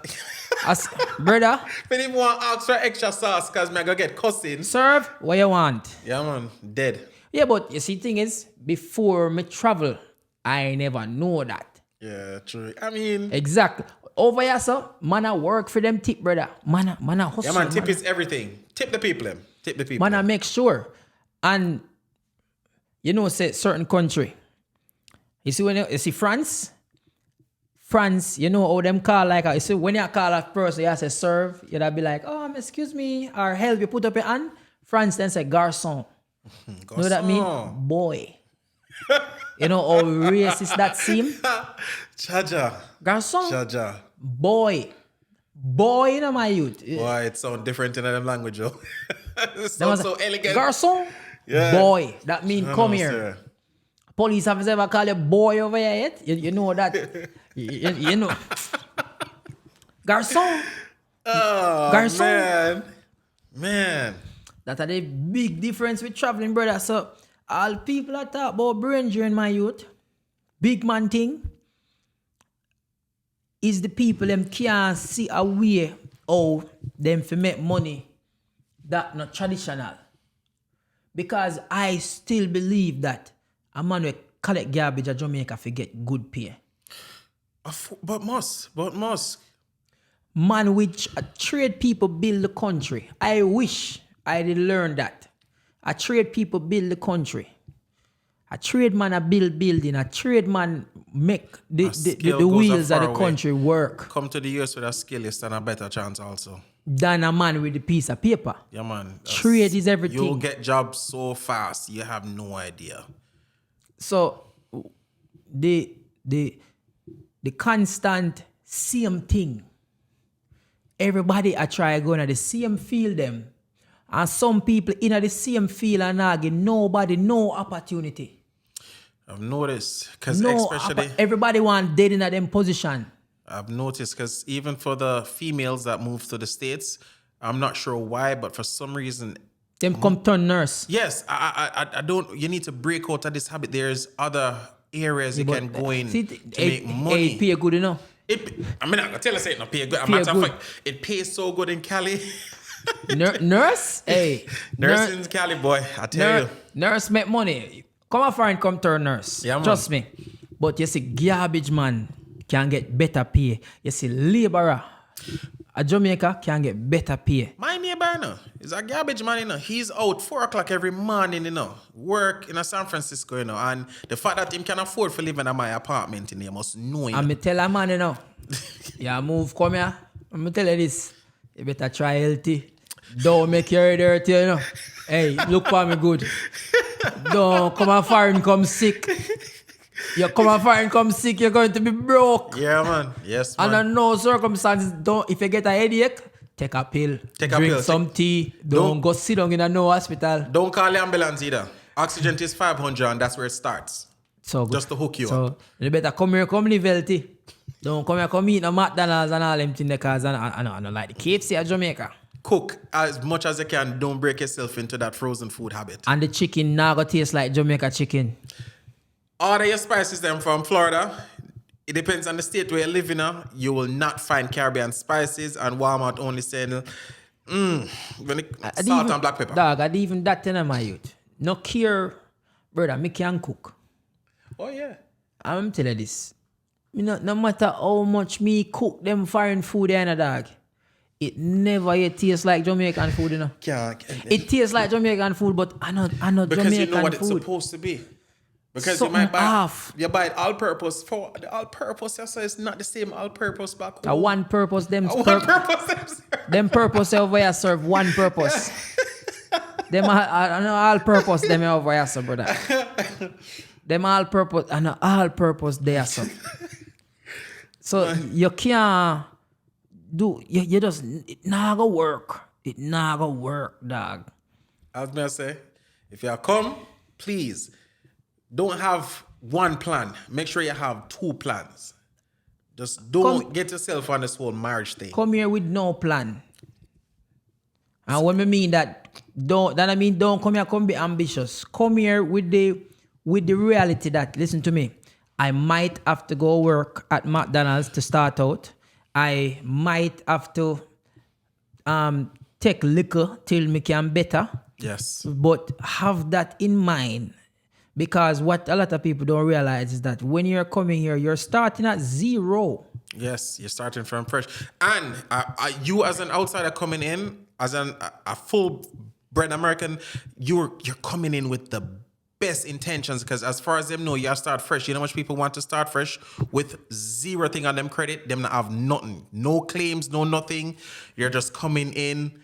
brother, We didn't want to ask for extra sauce because I'm going to get cussing. serve what you want. Yeah, man. Dead. Yeah, but you see, thing is, before me travel, I never know that. Yeah, true. I mean... Exactly. Over here, so, man, I work for them tip, brother. Man, I hustle. Yeah, man. Tip is everything. Tip the people, them. Tip the people. Man, I make sure. And, you know, say, certain country. You see, when you see France, you know how them call like, you see, when you call a person, you say serve, you'd be like, oh, excuse me, or help, you put up your hand. France then say garçon. You know what that mean? Boy. You know how racist that seem? Chaja. Garçon. Chaja. Boy. Boy, you know, my youth. Boy, it sounds different in them language, yo. It sounds so elegant. Garçon. Yeah. Boy. That mean come here. Sir. Police officer ever call you boy over here yet? You know that. you know. Garçon. Oh, Garçon. Man. That's a big difference with traveling, brother. So, all people that talk about brain drain, my youth, big man thing, is the people them can't see a way how them to make money that not traditional. Because I still believe that a man will collect garbage at Jamaica for get good pay. But must. Man which trade people build the country. I wish I did learn that. A trade people build the country. A trade man a build building. A trade man make the wheels of the country work. Come to the US with a skill, you stand a better chance also. Than a man with a piece of paper. Yeah, man. Trade is everything. You'll get jobs so fast, you have no idea. So the constant same thing. Everybody I try going at the same field them. And some people in the same field and not give nobody no opportunity. I've noticed, because especially everybody want dead in them position. I've noticed, because even for the females that move to the States, I'm not sure why, but for some reason, them come turn nurse. Yes, I don't. You need to break out of this habit. There's other areas you can go in to make money. It pay good enough. I'm not gonna tell you say it not pay good. Matter of fact, it pays so good in Cali. Nurse, hey, nurse in Cali, boy. I tell you, nurse make money. Come on, foreign, come turn nurse. Yeah, man. Trust me. But you see, garbage man can get better pay. You see, laborer a Jamaica can get better pay. My neighbor, you know, is a garbage man, you know. He's out 4 o'clock every morning, you know, work in a San Francisco, you know, and the fact that him can afford to live in my apartment, you know, you must know, you know. And me tell a man, you know, yeah, move, come here. I'm going to tell you this. You better try healthy. Don't make your head dirty, you know. Hey, look for me good. Don't come and foreign come sick. You come and foreign come sick, you're going to be broke. Yeah, man. Yes, man. Under no circumstances, if you get a headache, take a pill. Drink some tea. Don't go sit down in a no hospital. Don't call the ambulance either. Oxygen is 500 and that's where it starts. So good. Just to hook you so up. You better come here, come live healthy. Don't come here, come eat no McDonald's and all them things because I don't like the KFC at Jamaica. Cook as much as you can. Don't break yourself into that frozen food habit. And the chicken now go taste like Jamaica chicken. Order your spices them from Florida. It depends on the state where you live in. You will not find Caribbean spices, and Walmart only sell salt and black pepper. Dog, I even that in my youth. No care, brother, me can cook. Oh yeah. I'm telling you this. No matter how much me cook them foreign food in a dog, it never yet tastes like Jamaican food, you know. It tastes like Jamaican food, but I know Jamaican food. Because you know what it's supposed to be. Because something you buy it all-purpose. For the all-purpose, so it's not the same all-purpose back home. A one-purpose, them purpose over here serve one purpose. Them I know all-purpose them over here, so brother. Them all-purpose, I know all-purpose there, so. So you can't do, you just, it not gonna work. It not gonna work, dog. I was gonna say, if you come, please, don't have one plan. Make sure you have 2 plans. Just don't get yourself on this whole marriage thing. Come here with no plan. And when I mean that, don't come here, come be ambitious. Come here with the reality that, listen to me, I might have to go work at McDonald's to start out. I might have to take liquor till me can better. Yes. But have that in mind. Because what a lot of people don't realize is that when you're coming here, you're starting at 0. Yes, you're starting from fresh. And you as an outsider coming in, as a full-bred American, you're coming in with the best intentions, because as far as them know, you have to start fresh. You know how much people want to start fresh with 0 thing on them credit? Them not have nothing. No claims, no nothing. You're just coming in.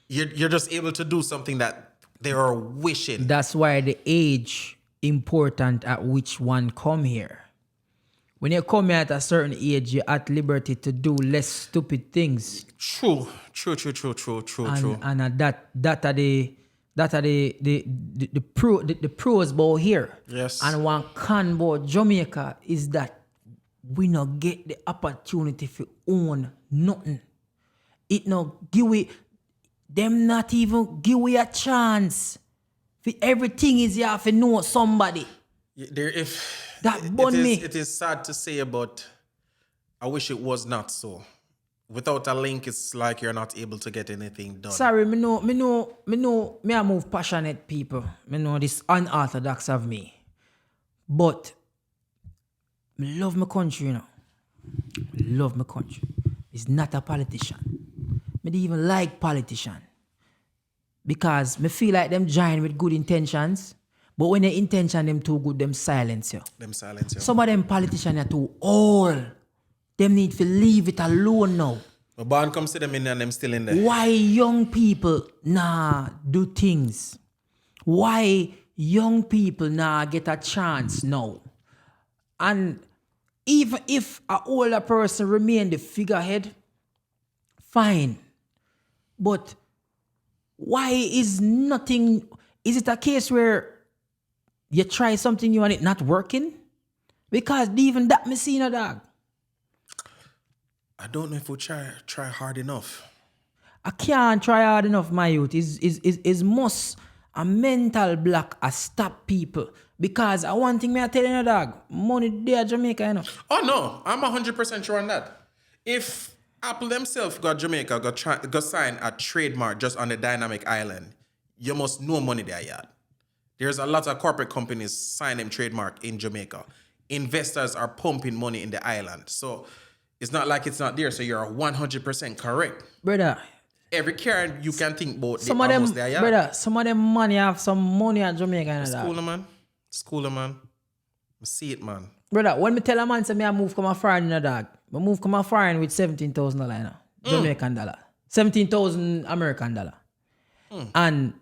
You're just able to do something that they are wishing. That's why the age important at which one come here. When you come here at a certain age, you're at liberty to do less stupid things. True. And that are that are the pros about here. Yes. And one con about Jamaica is that we not get the opportunity to own nothing. It no give we them not even give we a chance. For everything is you have to know somebody. It is sad to say, but I wish it was not so. Without a link, it's like you're not able to get anything done. Sorry, me I move passionate people. Me know this unorthodox of me. But me love my country, you know. Me love my country. It's not a politician. Me don't even like politician. Because me feel like them join with good intentions. But when the intention them too good, them silence you. Some of them politicians are too old. Them need to leave it alone now. But Barn comes to them in and them still in there. Why young people do things? Why young people get a chance now? And even if an older person remain the figurehead, fine. But why is nothing? Is it a case where you try something new and it not working? Because even that me see no dog. I don't know if we'll try hard enough. I can't try hard enough, my youth. Is must a mental block a stop people. Because I one thing me I tell you, dog, money there Jamaica, you know. Oh no, I'm 100% sure on that. If Apple themselves got Jamaica, got sign a trademark just on the dynamic island, you must know money there yet. There's a lot of corporate companies sign them trademark in Jamaica. Investors are pumping money in the island. So it's not like it's not there. So you're 100% correct. Brother. Every car you can think about, some of them, there, yeah. Brother, some of them money have some money at Jamaica. Schooler, man. I see it, man. Brother, when me tell a man say me I move come a foreign in a dog, I move come a foreign with $17,000 Jamaican dollar. 17,000 American dollar. And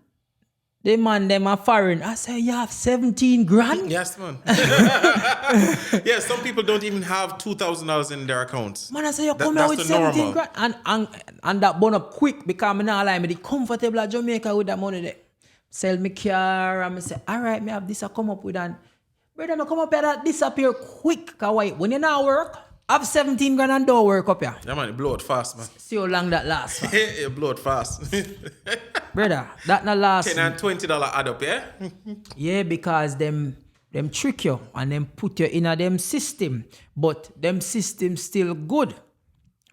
the man them a foreign. I say you have 17 grand? Yes, man. Yeah, some people don't even have $2,000 in their accounts. Man, I say you come here with 17 grand. And that burn up quick because me not lie, me the comfortable at Jamaica with that money there. Sell me car and I say, all right, me have this I come up with and brother, me come up here that disappear quick. Cause why? When you now work, have 17 grand and don't work up here. Yeah, man, it blow it fast, man. See how long that lasts. It blow it fast. Brother, that not last. $10 and $20 add up, yeah? Yeah, because them trick you and them put you in a them system. But them system still good.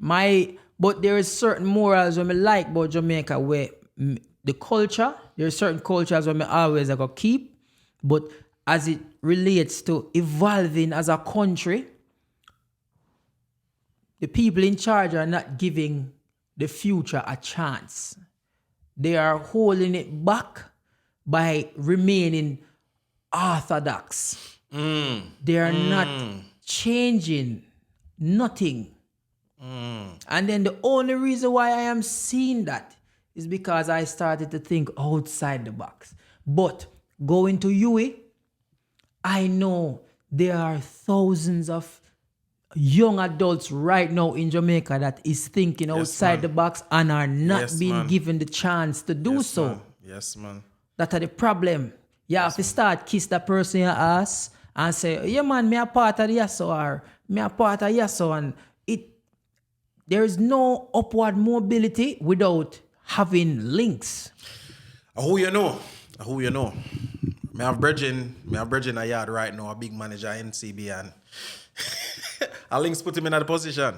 But there is certain morals when I like about Jamaica where the culture, there are certain cultures where I always I go keep. But as it relates to evolving as a country, the people in charge are not giving the future a chance. They are holding it back by remaining orthodox. They are not changing nothing. And then the only reason why I am seeing that is because I started to think outside the box. But going to UWI, I know there are thousands of young adults right now in Jamaica that is thinking outside the box and are not being given the chance to do so. Man. Yes, man. That are the problem. You have to start kiss that person in your ass and say, yeah man, me a part of the yasso or me a part of yasso, and there is no upward mobility without having links. Who you know? Me have brethren a yard right now, a big manager NCB, and a links put him in that position.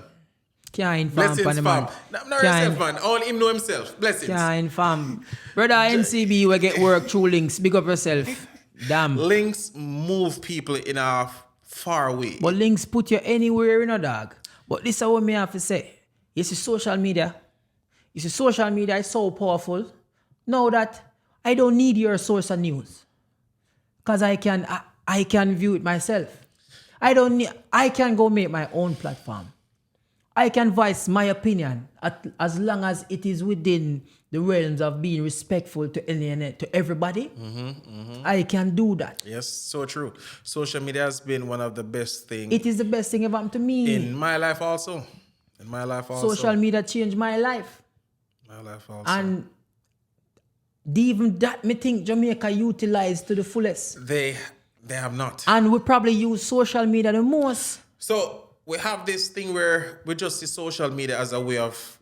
Can't inform Blessings, fam. Not yourself, man. Only him know himself. Blessings. Can't inform. Brother NCB, you will get work through links. Big up yourself. Damn. Links move people in a far way. But links put you anywhere in a dog. But this is what me have to say. You see social media. Social media is so powerful. Now that I don't need your source of news. Because I can view it myself. I can go make my own platform. I can voice my opinion as long as it is within the realms of being respectful to everybody. I can do that. Yes, so true. Social media has been one of the best things. It is the best thing ever happened to me. In my life also. Social media changed my life. My life also. And Even that me think Jamaica utilized to the fullest. They have not. And we probably use social media the most. So we have this thing where we just see social media as a way of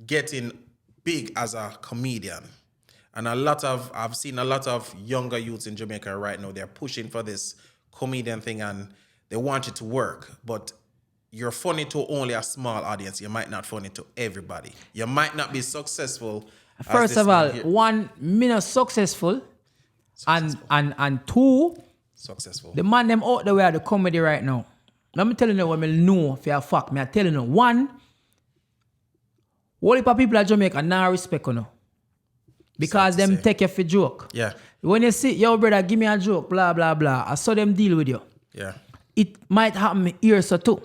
getting big as a comedian. And I've seen a lot of younger youths in Jamaica right now, they're pushing for this comedian thing and they want it to work. But you're funny to only a small audience. You might not funny to everybody. You might not be successful. First of all, one, me not successful. And two, successful. the man them out there where the comedy right now. Let me tell you what I know for a fact. Me I tell you one, all the people at Jamaica now respect you. Because them take you for joke. Yeah. When you see, yo brother, give me a joke, blah, blah, blah. I saw them deal with you. Yeah. It might happen here so too.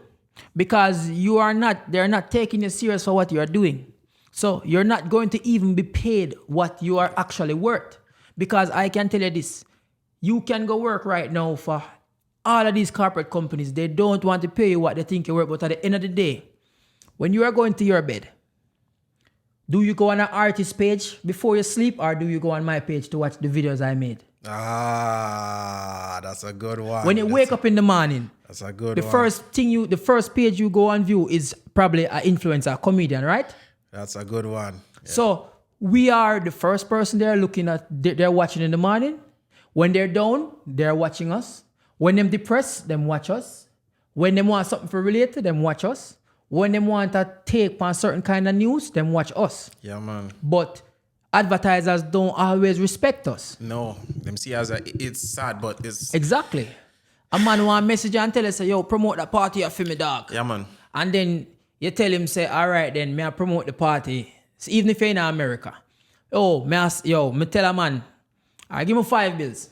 Because they're not taking you serious for what you are doing. So you're not going to even be paid what you are actually worth. Because I can tell you this, you can go work right now for all of these corporate companies. They don't want to pay you what they think you're worth, but at the end of the day, when you are going to your bed, do you go on an artist page before you sleep, or do you go on my page to watch the videos I made? Ah, that's a good one. When you wake up in the morning, that's a good the one. The first page you go on view is probably an influencer, a comedian, right? That's a good one. Yeah. So we are the first person they're looking at, they're watching in the morning. When they're down, they're watching us. When them depressed, them watch us. When them want something for related, them watch us. When them want to take on certain kind of news, them watch us. Yeah, man. But advertisers don't always respect us. No, them see as it's sad, but it's... Exactly. A man want message and tell us, say, yo, promote the party for me, dog. Yeah, man. And then you tell him, say, all right, then, may I promote the party. So even if you're in America. Me tell a man, I give him $5 bills.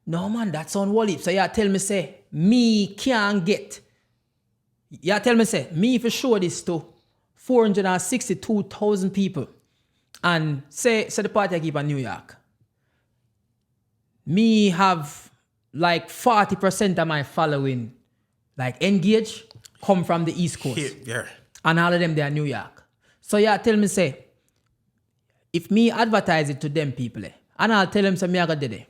No, man, that's on wallet. So you tell me, say, me can't get. You tell me, say, me for sure this to 462,000 people. And say the party I keep in New York. Me have like 40% of my following, like engage, come from the East Coast. Yeah. And all of them, they are New York. So yeah, tell me, say, if me advertise it to them people, and I'll tell them, say, me I got did it.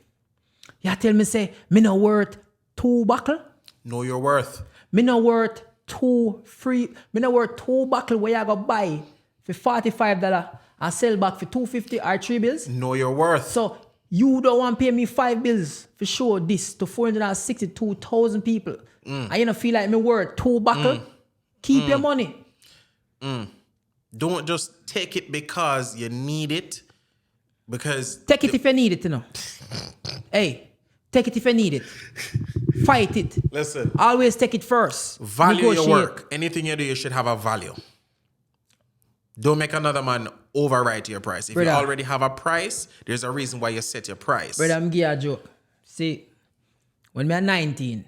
Yeah, tell me, say, me no worth $2. Know your worth. Me no worth $2 where you go buy for $45 and sell back for $2.50 or $3 bills. Know your worth. So you don't want to pay me $5 bills for sure this to 462,000 people. And you don't feel like me worth $2. Keep your money. Don't just take it because you need it. Because take it if you need it, you know. Hey, take it if you need it. Fight it. Listen. Always take it first. Value Negotiate. your work. Anything you do, you should have a value. Don't make another man overwrite your price. If Brother, you already have a price, there's a reason why you set your price. Brother, I'm give you a joke. See, when me 19,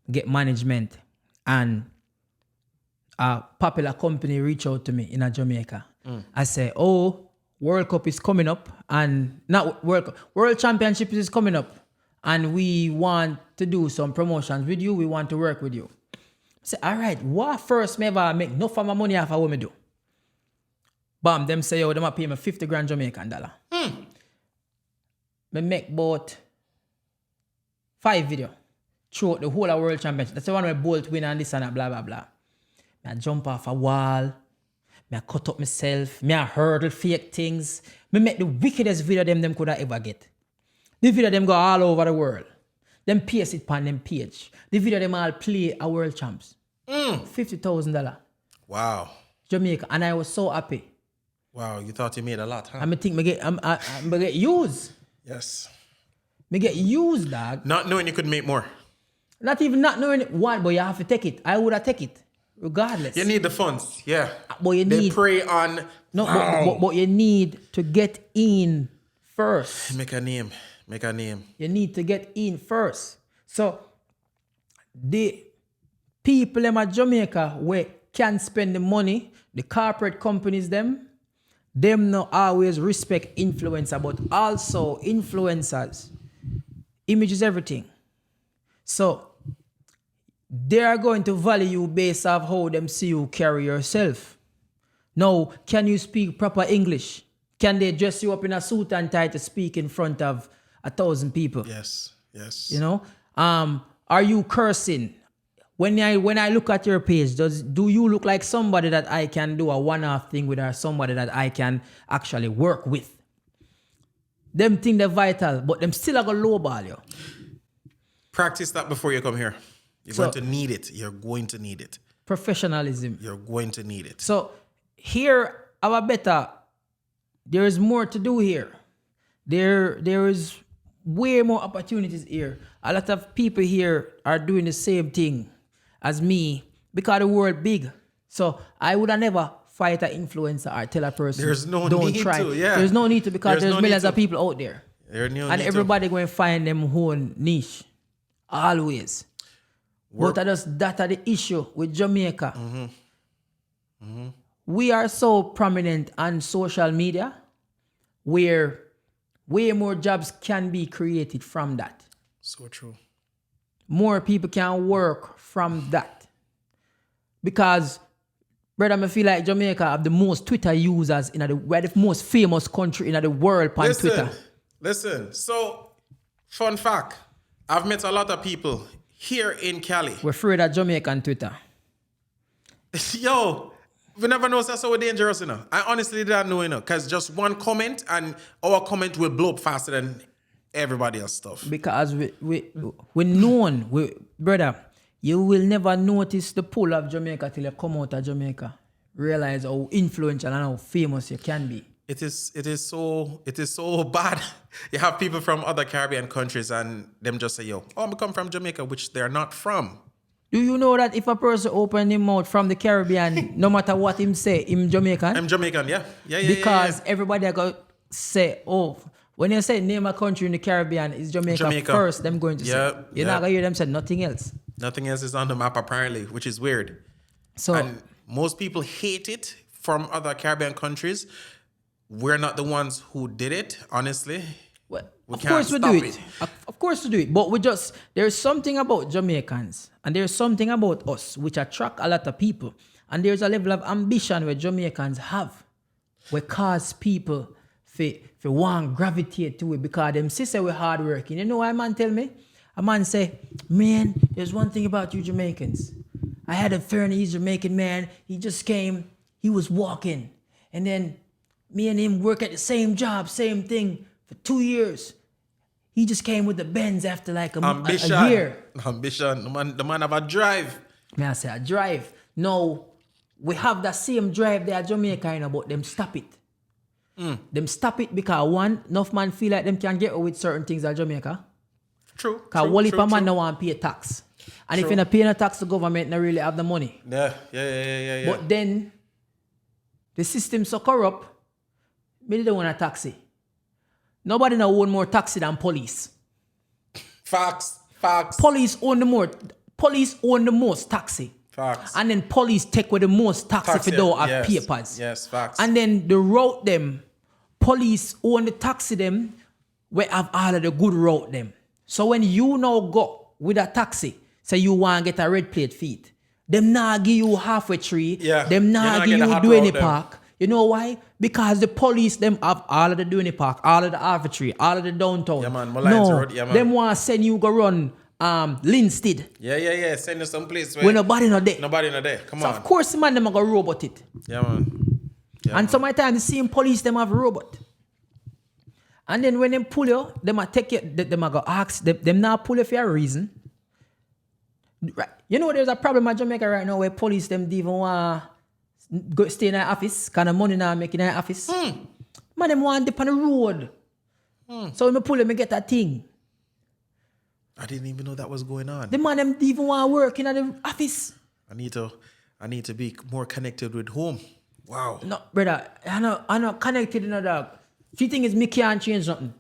get management and a popular company reach out to me in Jamaica. I say, oh, World Cup is coming up and not World Cup, World Championship is coming up and we want to do some promotions with you. We want to work with you. I say, all right, what first me ever make enough of my money off of what me do? Bam, them say, yo, them a pay me 50 grand Jamaican dollar. Me make about 5 videos throughout the whole of World Championship. That's the one where Bolt win and this and that, blah, blah, blah. Me I jump off a wall. Me I cut up myself. Me I hurdle fake things. Me make the wickedest video them could ever get. The video them go all over the world. Them paste it on them page. The video them all play a world champs. $50,000. Wow. Jamaica. And I was so happy. Wow, you thought you made a lot, huh? I think me get used. Yes. Me get used, dog. Not knowing you could make more. Not even not knowing what, but you have to take it. I would have take it. Regardless. You need the funds, yeah. But you they need, prey on... No, but you need to get in first. Make a name. You need to get in first. So, the people in Jamaica where can spend the money, the corporate companies them not always respect influencer, but also influencers. Image is everything. So, they are going to value you based off how them see you carry yourself. Now, can you speak proper English? Can they dress you up in a suit and tie to speak in front of 1,000 people? Yes. Yes. You know? Are you cursing? When I look at your page, do you look like somebody that I can do a one-off thing with, or somebody that I can actually work with? Them think they're vital, but them still are going to lowball you. Practice that before you come here. You're going to need it. You're going to need it. Professionalism. You're going to need it. So here, our better, there is more to do here. There is way more opportunities here. A lot of people here are doing the same thing as me because the world big. So I would have never fight an influencer or tell a person There's no don't need try. to, yeah. There's no need to, because there's no millions need of people out there. There's no And need everybody going to find them own niche. Always. But that are the issue with Jamaica. We are so prominent on social media where way more jobs can be created from that. So true. More people can work from that. Because, brother, I feel like Jamaica have the most Twitter users we're the most famous country in the world on Twitter. Listen. So, fun fact. I've met a lot of people here in Cali. We're afraid of Jamaican Twitter. Yo, we never know that's so dangerous, you know. I honestly didn't know, you know, because just one comment and our comment will blow up faster than everybody else stuff. Because we known, brother, you will never notice the pull of Jamaica till you come out of Jamaica. Realize how influential and how famous you can be. It is so bad. You have people from other Caribbean countries and them just say, yo, I come from Jamaica, which they're not from. Do you know that if a person open his mouth from the Caribbean, no matter what him say, him Jamaican? I'm Jamaican, yeah. Because everybody are going to say, oh, when you say name a country in the Caribbean, it's Jamaica. First, them going to say. You're not going to hear them say nothing else. Nothing else is on the map apparently, which is weird. So, and most people hate it from other Caribbean countries. We're not the ones who did it, honestly. Well, of course we do it. Of course we do it. But there's something about Jamaicans and there's something about us which attract a lot of people. And there's a level of ambition where Jamaicans have. We cause people to want gravitate to it because them say we're hardworking. You know why a man tell me? A man say, man, there's one thing about you Jamaicans. I had a friend, he's Jamaican man. He just came, he was walking. And then me and him work at the same job, same thing for 2 years. He just came with the Benz after like a year. Ambition. The man have a drive. May I say a drive? No, we have that same drive there at Jamaica, you know, but them stop it. Them stop it because one, enough man feel like them can get away with certain things at Jamaica. True. Because one if a man no want to pay tax. And if you're not paying a tax, the government not really have the money. Yeah. But then the system so corrupt, me don't want a taxi. Nobody now own more taxi than police. Facts. Police own the most taxi. Facts. And then police take with the most taxi if you don't have papers. Yes, facts. And then the route them, police own the taxi them, we have all of the good route them. So when you now go with a taxi, say you want to get a red plate feet, them not give you halfway tree, them not give you Duane Park. You know why? Because the police, them have all of the Duane Park, all of the arbitrary, all of the downtown. Yeah, man. Road. Yeah, man. Them want to send you go run Linstead. Yeah. Send us someplace when nobody not there. Come so on. Of course, man, them are going to robot it. Yeah, man. And sometimes the same police, them have a robot. And then when them pull you, them are take you, them are going to ask, them not pull you for a reason. Right. You know, there's a problem at Jamaica right now where police, them even want go stay in the office, kind of money now making in the office. Man, them want dip on the road. So when I pull them, I get that thing. I didn't even know that was going on. The man, them even want to work in the office. I need to be more connected with home. Wow. No, brother, I'm not connected in a dog. The thing is, me can't change nothing.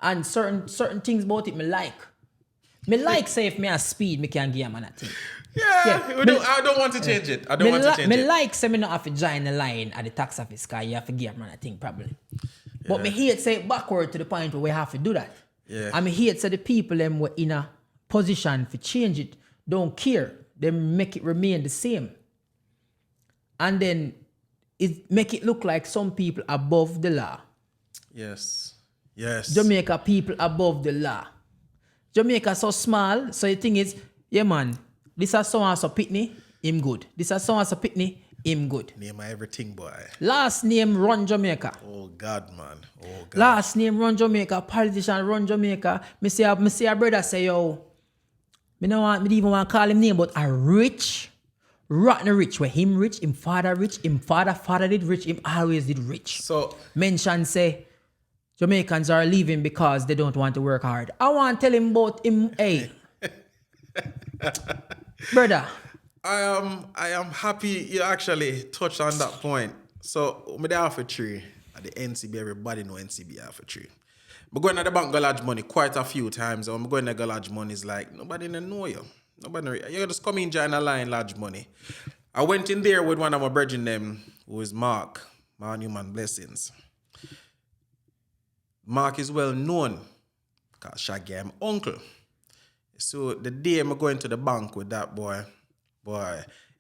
And certain things about it, me like. Me like say if me a speed, me can give a man that thing. I don't want to change it. Me like say me not have to join the line at the tax office because you have to give a man that thing probably. Yeah. But me hate say backward to the point where we have to do that. Yeah. And me hate say the people them were in a position to change it, don't care. They make it remain the same. And then it make it look like some people above the law. Yes. Yes. Jamaica people above the law. Jamaica so small, so the thing is, yeah man, this is so and so pitney, him good. This is so and so pitney, him good. Name everything, boy. Last name run Jamaica. Oh God, man. Oh God. Last name run Jamaica. Politician run Jamaica. Me see a brother say, yo, me don't even want to call him name, but a rich, rotten rich. Where him rich, him father did rich, him always did rich. So Mention say, Jamaicans are leaving because they don't want to work hard. I want to tell him about him, hey. Brother. I am happy you actually touched on that point. So me there half a tree at the NCB, everybody know NCB half a tree. But going to the bank go lodge money quite a few times. I'm going to go lodge money is like nobody know you. You just come in join a line lodge money. I went in there with one of my brethren them who is Mark Human Blessings. Mark is well known because Shaggy I'm uncle. So the day I'm going to the bank with that boy,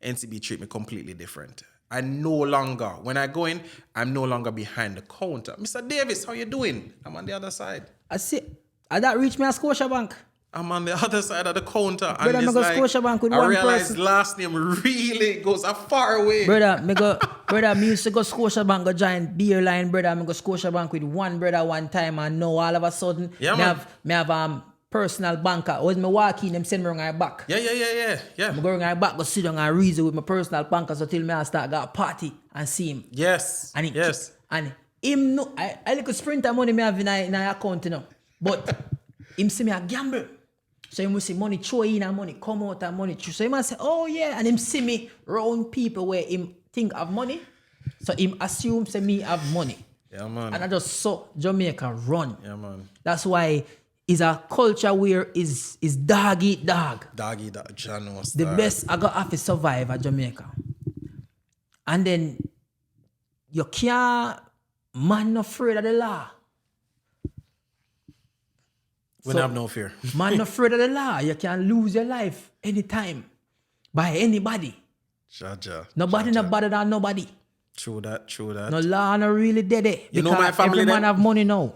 NCB treat me completely different. I no longer, when I go in, I'm no longer behind the counter. Mr. Davis, how you doing? I'm on the other side. I see. I that reach me at Scotiabank. I'm on the other side of the counter. Brother, and I go Scotiabank with one realized person. last name really goes a far away. Brother, me used to go Scotiabank, go join beer line, brother. Me go Scotiabank with one brother one time, and now all of a sudden, me have personal banker. When me walk in, them send me around back. Yeah. I go around back, go sit down and reason with my personal banker, so till me I start got a party and see him. Yes. And yes. And him no, I like a sprinter money me have in a account, you know. But him see me a gamble. So he must see money throw in and money come out and money through. So he must say, oh yeah, and him see me around people where him think have money. So him assume say me have money. Yeah, man. And I just saw Jamaica run. Yeah, man. That's why it's a culture where is dog eat dog. Dog eat dog. The best I got have to survive at Jamaica. And then you can't man not afraid of the law. We don't have no fear. Man not afraid of the law. You can lose your life anytime by anybody. Jaja. Nobody not better than nobody. True that. No law not really dead. You know my family every man then? have money now.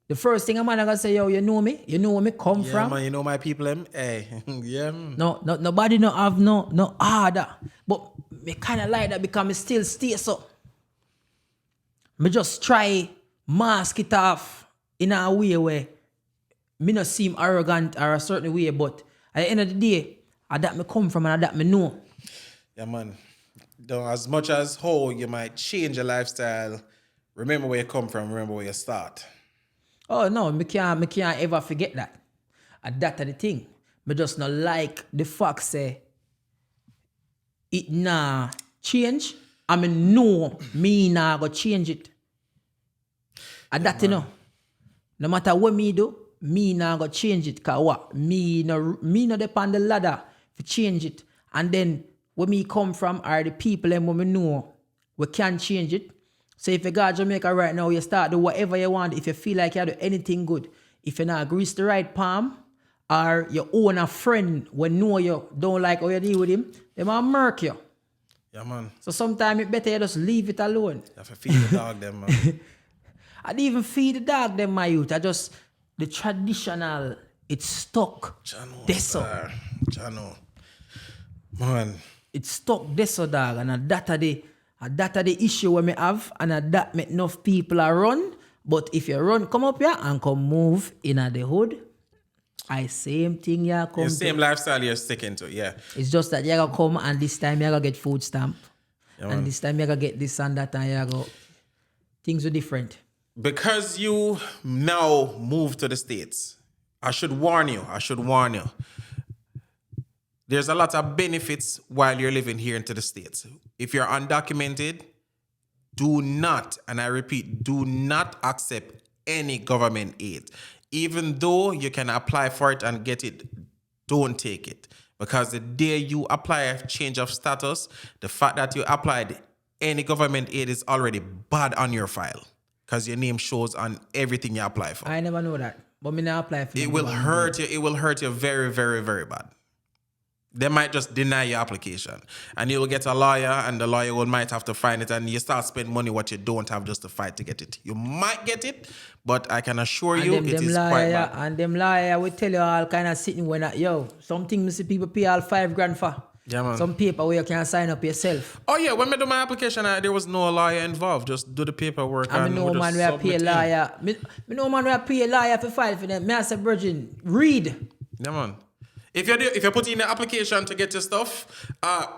The first thing a man gonna say, yo, you know me? You know where me come Yeah, from? man, you know my people, them? Hey, yeah. No, nobody no have no order. But me kind of like that because me still stay so. Me just try mask it off in a way where me not seem arrogant or a certain way, but at the end of the day, I that me come from and I that me know. Yeah, man. Though as much as how you might change your lifestyle, remember where you come from, remember where you start. Oh no, me can't ever forget that. And that the thing. Me just not like the fact say it nah change. I mean no, me nah go change it. And that you know. No matter what me do, me nah go change it. Cause what? Me no depend the ladder to change it. And then where me come from are the people and when me know we can change it. So if you go to Jamaica right now, you start do whatever you want. If you feel like you do anything good, if you not grease the right palm, or you own a friend when know you don't like how you deal with him, they might murk you. Yeah, man. So sometimes it's better you just leave it alone. You have to feed the dog, them, man. I didn't even feed the dog, them, my youth. I just, the traditional, it's stuck. Jano, Jano. Man. It's stuck deso, dog. And that are the issue where me have, and that make enough people are run. But if you run, come up here and come move in the hood, I same thing you come. The same lifestyle you're sticking to, yeah. It's just that you gotta come and this time you gotta get food stamp. Yeah, and this time you gotta get this and that and you gotta go. Things are different. Because you now move to the States, I should warn you. There's a lot of benefits while you're living here into the States. If you're undocumented, do not, and I repeat, do not accept any government aid. Even though you can apply for it and get it, don't take it. Because the day you apply a change of status, the fact that you applied any government aid is already bad on your file. Because your name shows on everything you apply for. I never know that. But me not apply for it. It will hurt you. It will hurt you very, very, very bad. They might just deny your application. And you'll get a lawyer, and the lawyer might have to find it, and you start spending money what you don't have just to fight to get it. You might get it, but I can assure you it is quite bad. And them lawyer will tell you all kind of sitting when, something you see people pay all $5,000 for. Yeah, man. Some paper where you can sign up yourself. Oh, yeah. When I do my application, there was no lawyer involved. Just do the paperwork. I know man where I pay a lawyer. I know man where I pay a lawyer for file for them. I say, Virgin, read. Yeah, man. If you put in the application to get your stuff,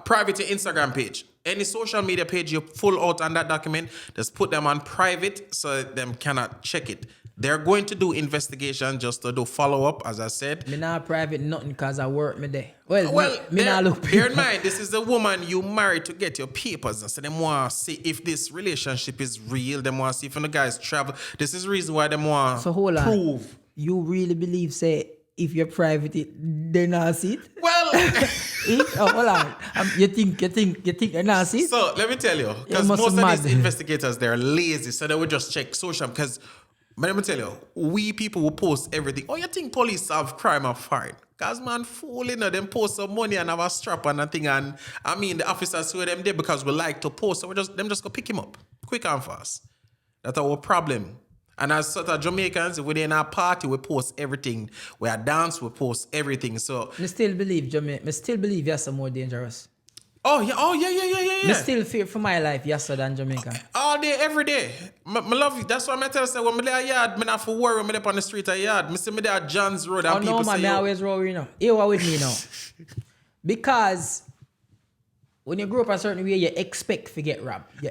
private your Instagram page. Any social media page you pull out on that document, just put them on private so them cannot check it. They're going to do investigation just to do follow-up, as I said. Me not private nothing because I work me there. Well me bear, not look bear in mind, this is the woman you married to get your papers. So they want to see if this relationship is real. They want to see if the guys travel. This is the reason why they want to prove. On. You really believe, say, if you're private, they not see it? Well... Hold on. You think they not see it? So, let me tell you. Because most of these investigators, they're lazy. So they would just check social. Because... But let me tell you, we people will post everything. Oh, you think police have crime or fine? Because man, fooling them post some money and have a strap and a thing. And I mean, the officers who them there because we like to post. So them just go pick him up quick and fast. That's our problem. And as sort of Jamaicans, within our party, we post everything. We are dance, we post everything. So I still believe Jamaica. I still believe you're some more dangerous. Oh yeah. I still fear for my life yesterday than Jamaica. All day, every day. I love you. That's why I tell you, when I'm there at yard, I not for worry when I'm on the street at yard. I see me there at John's Road and people say, I always roll you know. You are with me now. Because when you grow up a certain way, you expect to get robbed. You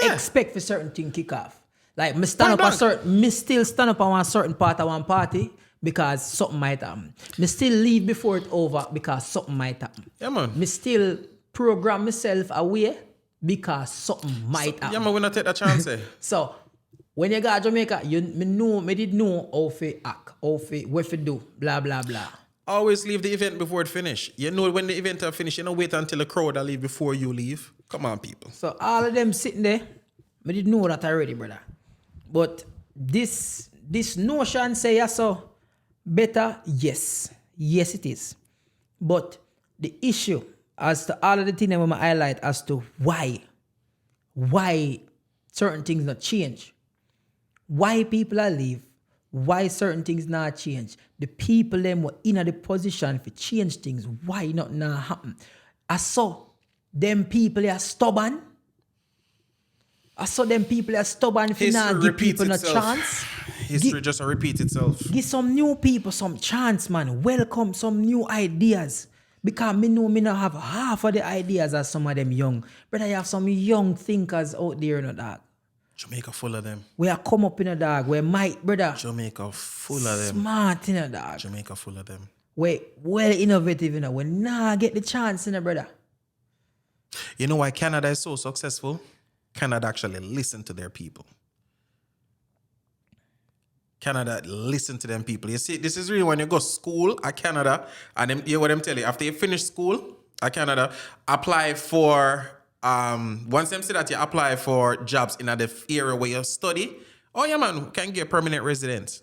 expect for certain thing kick off. Like, me still stand up on one certain part of one party because something might happen. Me still leave before it over because something might happen. Yeah, man. Me still program myself away because something might happen. Yeah, man, we not take that chance. So, when you got Jamaica, me did know how to act, what to do, blah, blah, blah. Always leave the event before it finish. You know when the event is finished, you don't wait until the crowd leave before you leave. Come on, people. So, all of them sitting there, me did know that already, brother. But this notion say yeah, so better, yes it is. But the issue as to all of the things I'm gonna highlight as to why certain things not change, why people are leave, why certain things not change. The people them were in the position to change things. Why not happen? I saw them people are stubborn. I saw them people are stubborn for not give people a chance. History just repeats itself. Give some new people some chance, man. Welcome some new ideas. Because me know me not have half of the ideas as some of them young. But I have some young thinkers out there in the dog. Jamaica full of them. We are come up in a dog. Where Mike, brother. Jamaica full of them. Smart in a dog. Jamaica full of them. We well innovative in a. We nah get the chance in a brother. You know why Canada is so successful? Canada actually listen to their people. Canada listen to them people. You see, this is really when you go to school at Canada, and them, you know what them tell you. After you finish school at Canada, apply for, once them say that you apply for jobs in the area where you study, oh yeah man, can get permanent residence.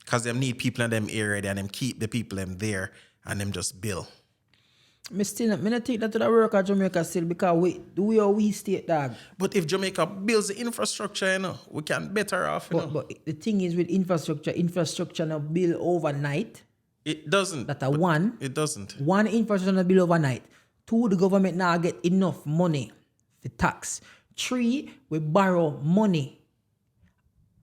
Because them need people in them area and them keep the people them there and them just bill. Me not think that to the work at Jamaica still because we state dog. But if Jamaica builds the infrastructure, you know, we can better off. But the thing is with infrastructure not build overnight. It doesn't. One. It doesn't. One, infrastructure not build overnight. Two, the government now get enough money for tax. Three, we borrow money.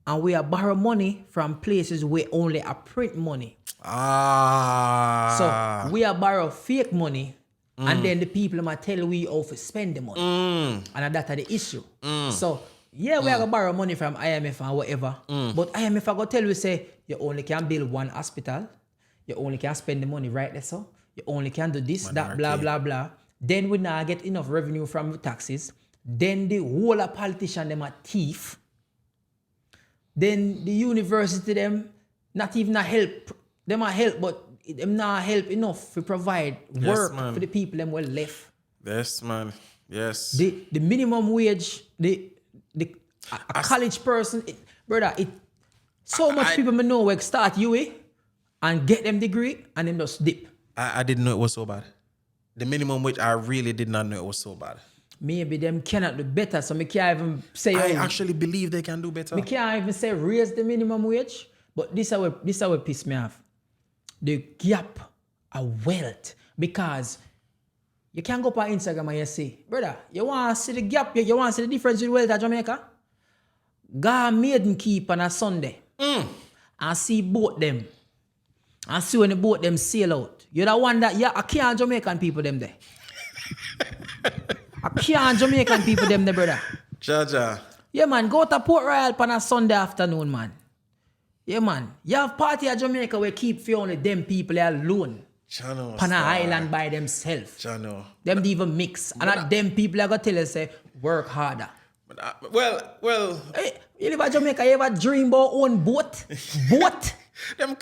And we are borrow money from places where only a print money. So we are borrow fake money and then the people might tell we how to spend the money. And that's the issue. So yeah, we are gonna borrow money from IMF and whatever. But IMF are gonna tell you say you only can build one hospital, you only can spend the money right there, so you only can do this, that, blah, blah, blah. Then we now get enough revenue from the taxes. Then the whole of politicians them are thief. Then the university them not even a help. Them are help, but them not help enough to provide work for the people them well left. Yes, man. Yes. The minimum wage, a college person, so much people me know will start UA and get them degree and then just dip. I didn't know it was so bad. the minimum wage, I really did not know it was so bad. Maybe them cannot do better, so me can't even say. I actually believe they can do better. Me can't even say raise the minimum wage. But this is how it piss me off. The gap of wealth. Because you can go up on Instagram and you say, brother, you want to see the gap, you want to see the difference in wealth at Jamaica? Go maiden keep on a Sunday. And see both them. And see when the boat them sail out. You're the one that, I can't Jamaican people them there. I can't Jamaican people them there, brother. Jaja. Yeah, man, go to Port Royal on a Sunday afternoon, man. Yeah, man. You have party at Jamaica where keep for only them people alone. Chano. On an island by themselves. Chano. Them even mix. And at them people are going to tell us, say, work harder. Well. Hey, you live at Jamaica, you ever dream about own boat? Boat? them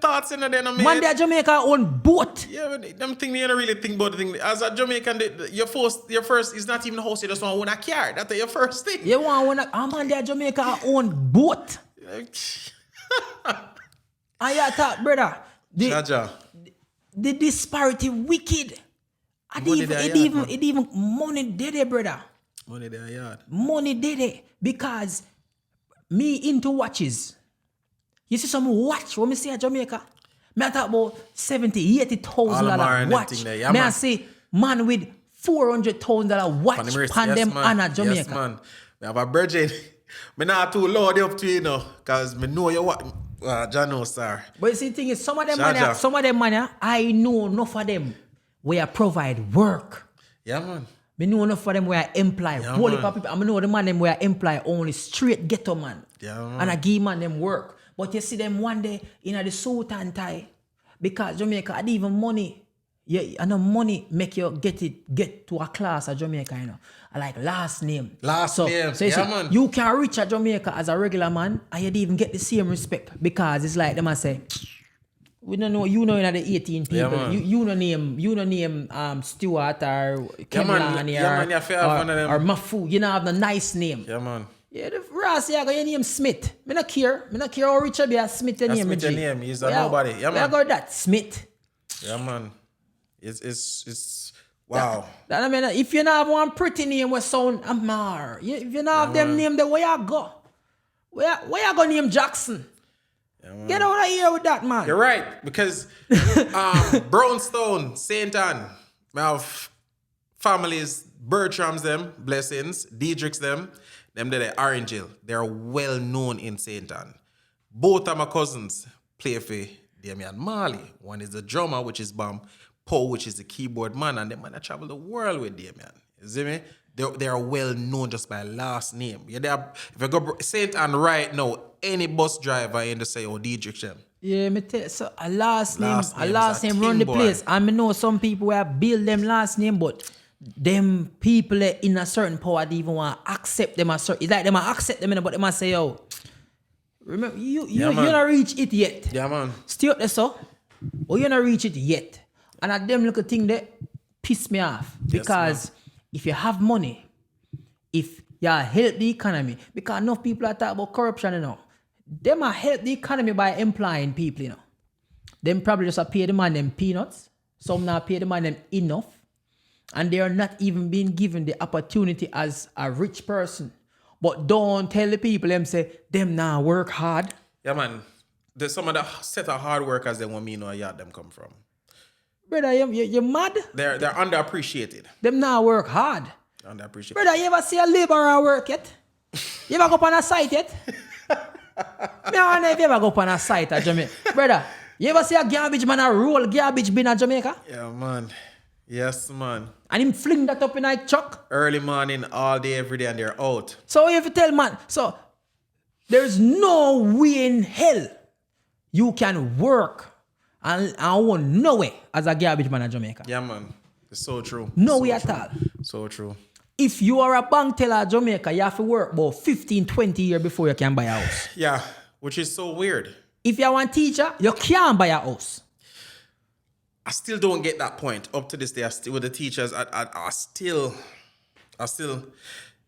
thoughts in there. Man, they at Jamaica own boat. Yeah, but them thing you don't really think about the thing. As a Jamaican, your first is not even a house, you just want to own a car. That's your first thing. You want to own man, they at Jamaica own boat. And you talk, brother. The disparity wicked. It even money did it, brother. Money there, yard. Money did it. Because me into watches. You see some watch when me say at Jamaica. Me I talk about $70,000-$80,000 watch. There, yeah, me I say man with $400,000 watch pan them on a Jamaica. Yes, man. Me have a virgin. Me not too load up to you know, cause me know you what. Jano, sir. But you see, the thing is, some of them money, I know enough of them where I provide work. Yeah, man. Me know enough of them where I employ whole heap of people. I know the man them where I employ only straight ghetto man. Yeah, man. And I give man them work. But you see them one day in the suit and tie. Because Jamaica had even money. Yeah, I know money make you get to a class at Jamaica, you know. I like last name. So you see, man. You can reach at Jamaica as a regular man and you'd even get the same respect. Because it's like them I say, we don't know, you know in the 18 people. Yeah, you don't name Stuart or Kemlani or Mafu. You don't have the nice name. Yeah, man. Yeah, the Ross, you got your name Smith. Me not care how Richard be a Smith your name. Smith your name. He's a nobody. Yeah, man. I got that Smith. Yeah, man. It's wow. That I mean, if you don't have one pretty name with sound Amar, if you don't have them name, then where you go? Where you go name Jackson? Yeah, get out of here with that, man. You're right, because Brownstone, St. Anne, we have families, Bertram's them, blessings, Diedrich's them they're Orange Hill. They're well known in St. Anne. Both of my cousins play for Damian Marley. One is the drummer, which is Bam Poe, which is the keyboard man, and them man that travel the world with Damian. You see me? They are well known just by last name. Yeah, if you go St. Anne right now, any bus driver in the say, Diedrich them. Yeah, me tell you, so a last name run the place. And I know some people who have built them last name, but them people in a certain power they even want to accept them as certain. It's like they might accept them, but they might say, yo, remember, you not reach it yet. Yeah, man. Stay up there, so. Or you not reach it yet. And at them little thing that piss me off. Because if you have money, if you help the economy, because enough people are talking about corruption, you know. Them are help the economy by employing people, you know. Them probably just pay the man them peanuts. Some not pay the man them enough. And they are not even being given the opportunity as a rich person. But don't tell the people them say, them now work hard. Yeah, man. There's some of the set of hard workers that want me know where them come from. Brother, you're mad? They're underappreciated. Them now work hard. Underappreciated. Brother, you ever see a laborer work yet? You ever go up on a site yet? I don't know if you ever go up on a site at Jamaica. Brother, you ever see a garbage man roll garbage bin at Jamaica? Yeah, man. Yes, man. And him fling that up in a truck? Early morning, all day, every day, and they're out. So if you tell man, so there's no way in hell you can work and own no way as a garbage man in Jamaica. Yeah, man. It's so true. No way at all. So true. If you are a bank teller in Jamaica, you have to work about 15, 20 years before you can buy a house. Yeah, which is so weird. If you are one teacher, you can't buy a house. I still don't get that point. Up to this day, with the teachers, I still,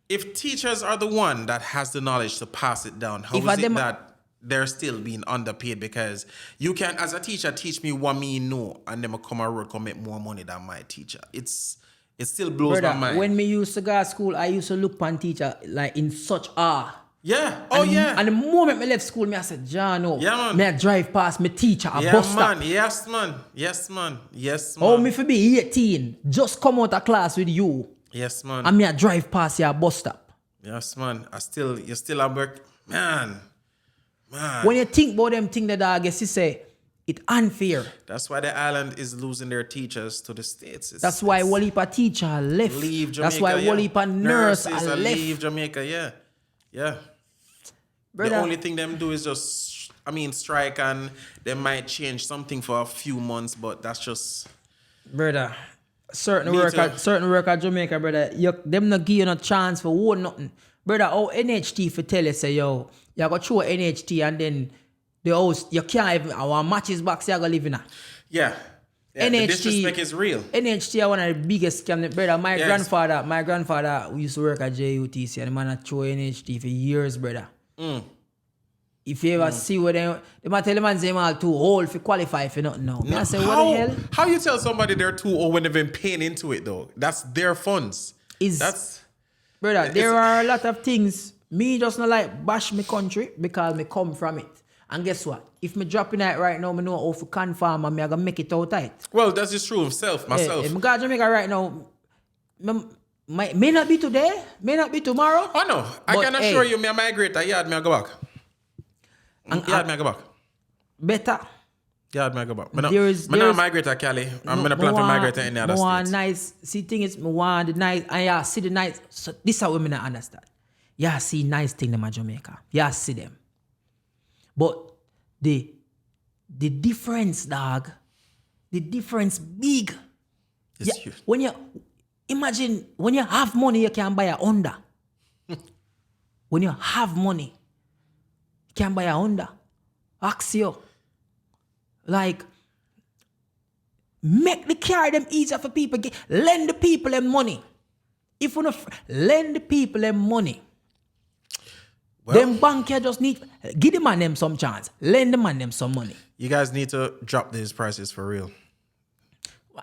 if teachers are the one that has the knowledge to pass it down, how is it that they're still being underpaid because you can, as a teacher, teach me what me know, and then I come and work and make more money than my teacher. It still blows my mind. When me used to go to school, I used to look upon teacher like in such awe. Yeah. Oh, yeah. And the moment I left school, me I said, John, no. Yeah, man. Me I drive past my teacher at Yeah, bus stop. man. Yes, man. Yes, man. Yes, man. Oh, me for be 18, just come out of class with you. Yes, man. And me I drive past your bus stop. Yes, man. You still at work. Man. When you think about them things that I guess you say, it's unfair. That's why the island is losing their teachers to the States. That's why whole heap of teacher left. Leave Jamaica. That's why whole heap of nurses are left. Leave Jamaica, yeah. Yeah. Brother, the only thing them do is just, strike, and they might change something for a few months, but that's just... Brother, certain work at Jamaica, brother, them not give you no chance for one nothing. Brother, NHT for tell you, say, yo, you go through NHT and then the house, you can't even, our matches box, you go live in a. Yeah. NHT, the disrespect is real. NHT are one of the biggest scams. Brother, my grandfather who used to work at JUTC, and the man had throw NHT for years, brother. If you ever see what they might tell the man they are too old to qualify for nothing now. I say, what the hell? How you tell somebody they're too old when they've been paying into it though? That's their funds. Brother, there are a lot of things. Me just not like bash my country because me come from it. And guess what? If me dropping it right now, me know how to confirm and me I gonna make it out tight. Well, that's just true myself. If me go to Jamaica right now, may not be today, may not be tomorrow. Oh no, I can assure you, me I migrate. Yard me I go back. Yard me I go back. Better. Yard me I go back. Me not migrate to Cali. I'm gonna plan to migrate to any other states. Nice. See, thing is, me want the nice, and yeah, see the nice. So this is how women not understand. Yeah, see nice thing them in Jamaica. Yeah, see them. But the difference, dog, the difference big. It's huge. When you imagine, when you have money, you can buy a Honda. When you have money, you can buy a Honda. Axio. Like, make the car them easier for people. Lend the people them money. If you not lend the people them money, well, them banker just need, give the man them some chance. Lend the man them some money. You guys need to drop these prices for real.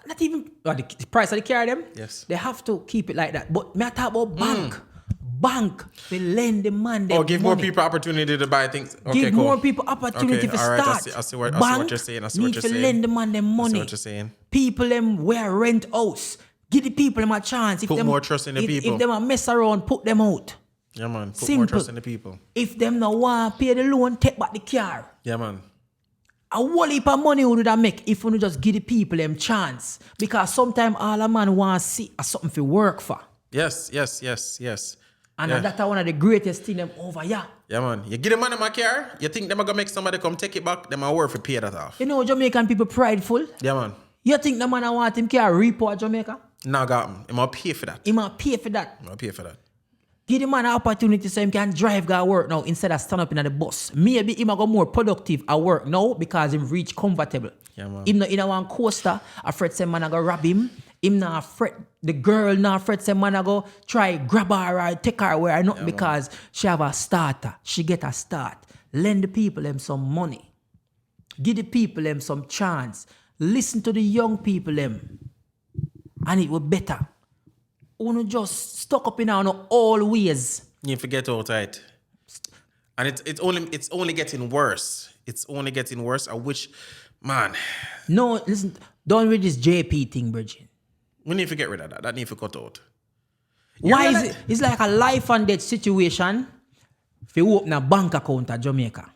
Not even the price of the car them. Yes. They have to keep it like that. But me I talk about bank. Bank, they lend the man them give money. more people opportunity to buy things. Okay, give cool. more people opportunity to start. I see what you're saying. Need to lend the man them money. I see what you're saying. People them wear rent house. Give the people them a chance. Put more trust in the people. If them a mess around, put them out. Yeah, man. Put Simple. more trust in the people. If them no want pay the loan, take back the car. Yeah, man. A whole heap of money would that make if you just give the people them chance. Because sometimes all a man want to see something to work for. Yes. And that's one of the greatest things them over here. Yeah, man. You give the man in my car, you think them are going to make somebody come take it back, them are worth to pay that off. You know Jamaican people prideful. Yeah, man. You think the man want him car repo at Jamaica? No, got him. He must pay for that. He must pay for that. He must pay for that. Give the man an opportunity so he can drive go work now instead of stand up in the bus. Maybe he might go more productive at work now because he reach comfortable. Yeah, man. Him not in a one coaster, afraid some man go rob him. Him not afraid, the girl not afraid some man go try grab her or take her away or nothing because she have a starter. She get a start. Lend the people them some money. Give the people them some chance. Listen to the young people them. And it will better. Uno just stuck up in our all ways. You forget all right. And it's only getting worse. It's only getting worse. I wish, man. No, listen, don't read this JP thing, Bridget. We need to get rid of that. That need to cut out. Why is it? It's like a life and death situation if you open a bank account at Jamaica.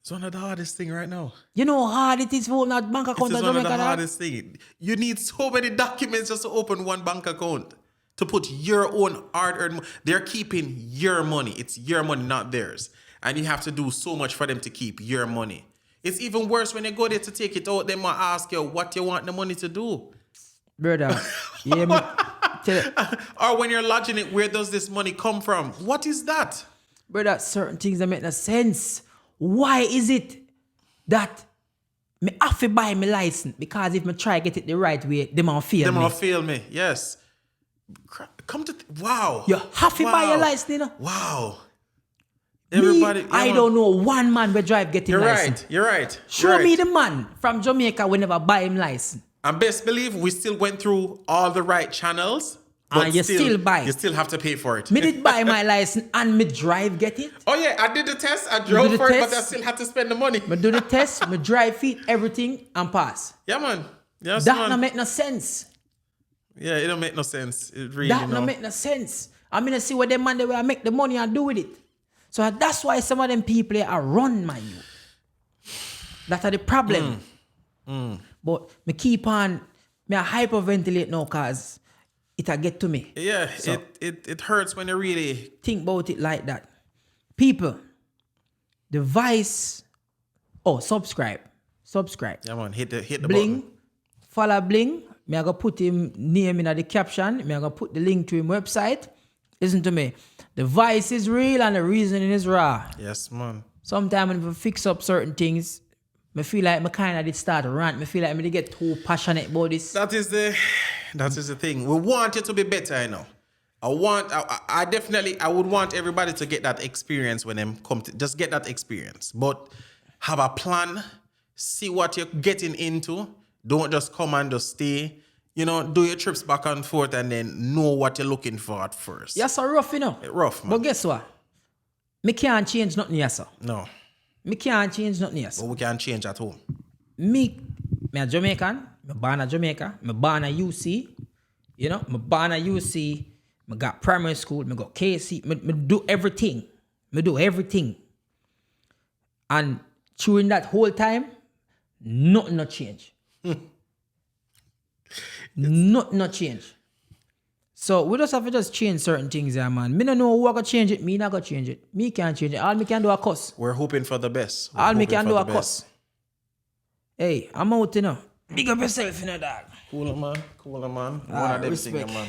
It's one of the hardest thing right now. You know how hard it is to open a bank account at Jamaica? It's one of the hardest thing. You need so many documents just to open one bank account. To put your own hard-earned money. They're keeping your money. It's your money, not theirs. And you have to do so much for them to keep your money. It's even worse when you go there to take it out. They might ask you what you want the money to do. Brother, or when you're lodging it, where does this money come from? What is that? Brother, certain things that make no sense. Why is it that me have to buy my license? Because if I try to get it the right way, they might fail me. They might fail me, yes. Come to... wow. You have to buy your license, you know? Wow. Everybody, I don't know one man where drive getting You're license. right. You're right. Show You're me right. the man from Jamaica we never buy him license. And best believe we still went through all the right channels. But And you still buy. You still have to pay for it. Me did buy my license and me drive get it. Oh yeah, I did the test. I drove the for it, test. but I still had to spend the money. Me do the test, me drive feet, everything, and pass. Yeah, man. Yes, That man. no make no sense. Yeah, it don't make no sense. It really That no. no make no sense. I mean, I see what them man they will make the money and do with it. So that's why some of them people are run, man. You. That are the problem. But me keep on, me I hyperventilate now cause it'll get to me. Yeah, So- it hurts when you really. Think about it like that. People, the vice. Oh, subscribe. Yeah, man. Hit the Bling. button. Follow Bling. Me I go put him name in the caption. Me I go put the link to him website. Listen to me. The vice is real and the reasoning is raw. Yes, man. Sometimes when I fix up certain things, I feel like I kind of did start to rant. I feel like I did get too passionate about this. That is the thing. We want it to be better, you know. I definitely would want everybody to get that experience when them come to just get that experience. But have a plan, see what you're getting into. Don't just come and just stay. You know, do your trips back and forth and then know what you're looking for at first. Yeah, so rough, you know. Rough, man. But guess what? Me can't change nothing here, sir. No. Me can't change nothing here, sir. But we can change at home. Me a Jamaican. Me born in Jamaica. Me born at UC. You know, me born at UC. Me got primary school. Me got KC. Me do everything. Me do everything. And during that whole time, nothing not change. Nothing not change. So we just have to just change certain things here, man. Me don't know who gonna change it. Me not gonna change it. Me can't change it. All me can do a cuss. We're hoping for the best. We're All me hoping can for do the a best. cuss. Hey, I'm out, you know. Big up yourself, you know, dog. Cool, man. Cool, man. One Ah, of them respect. things, man.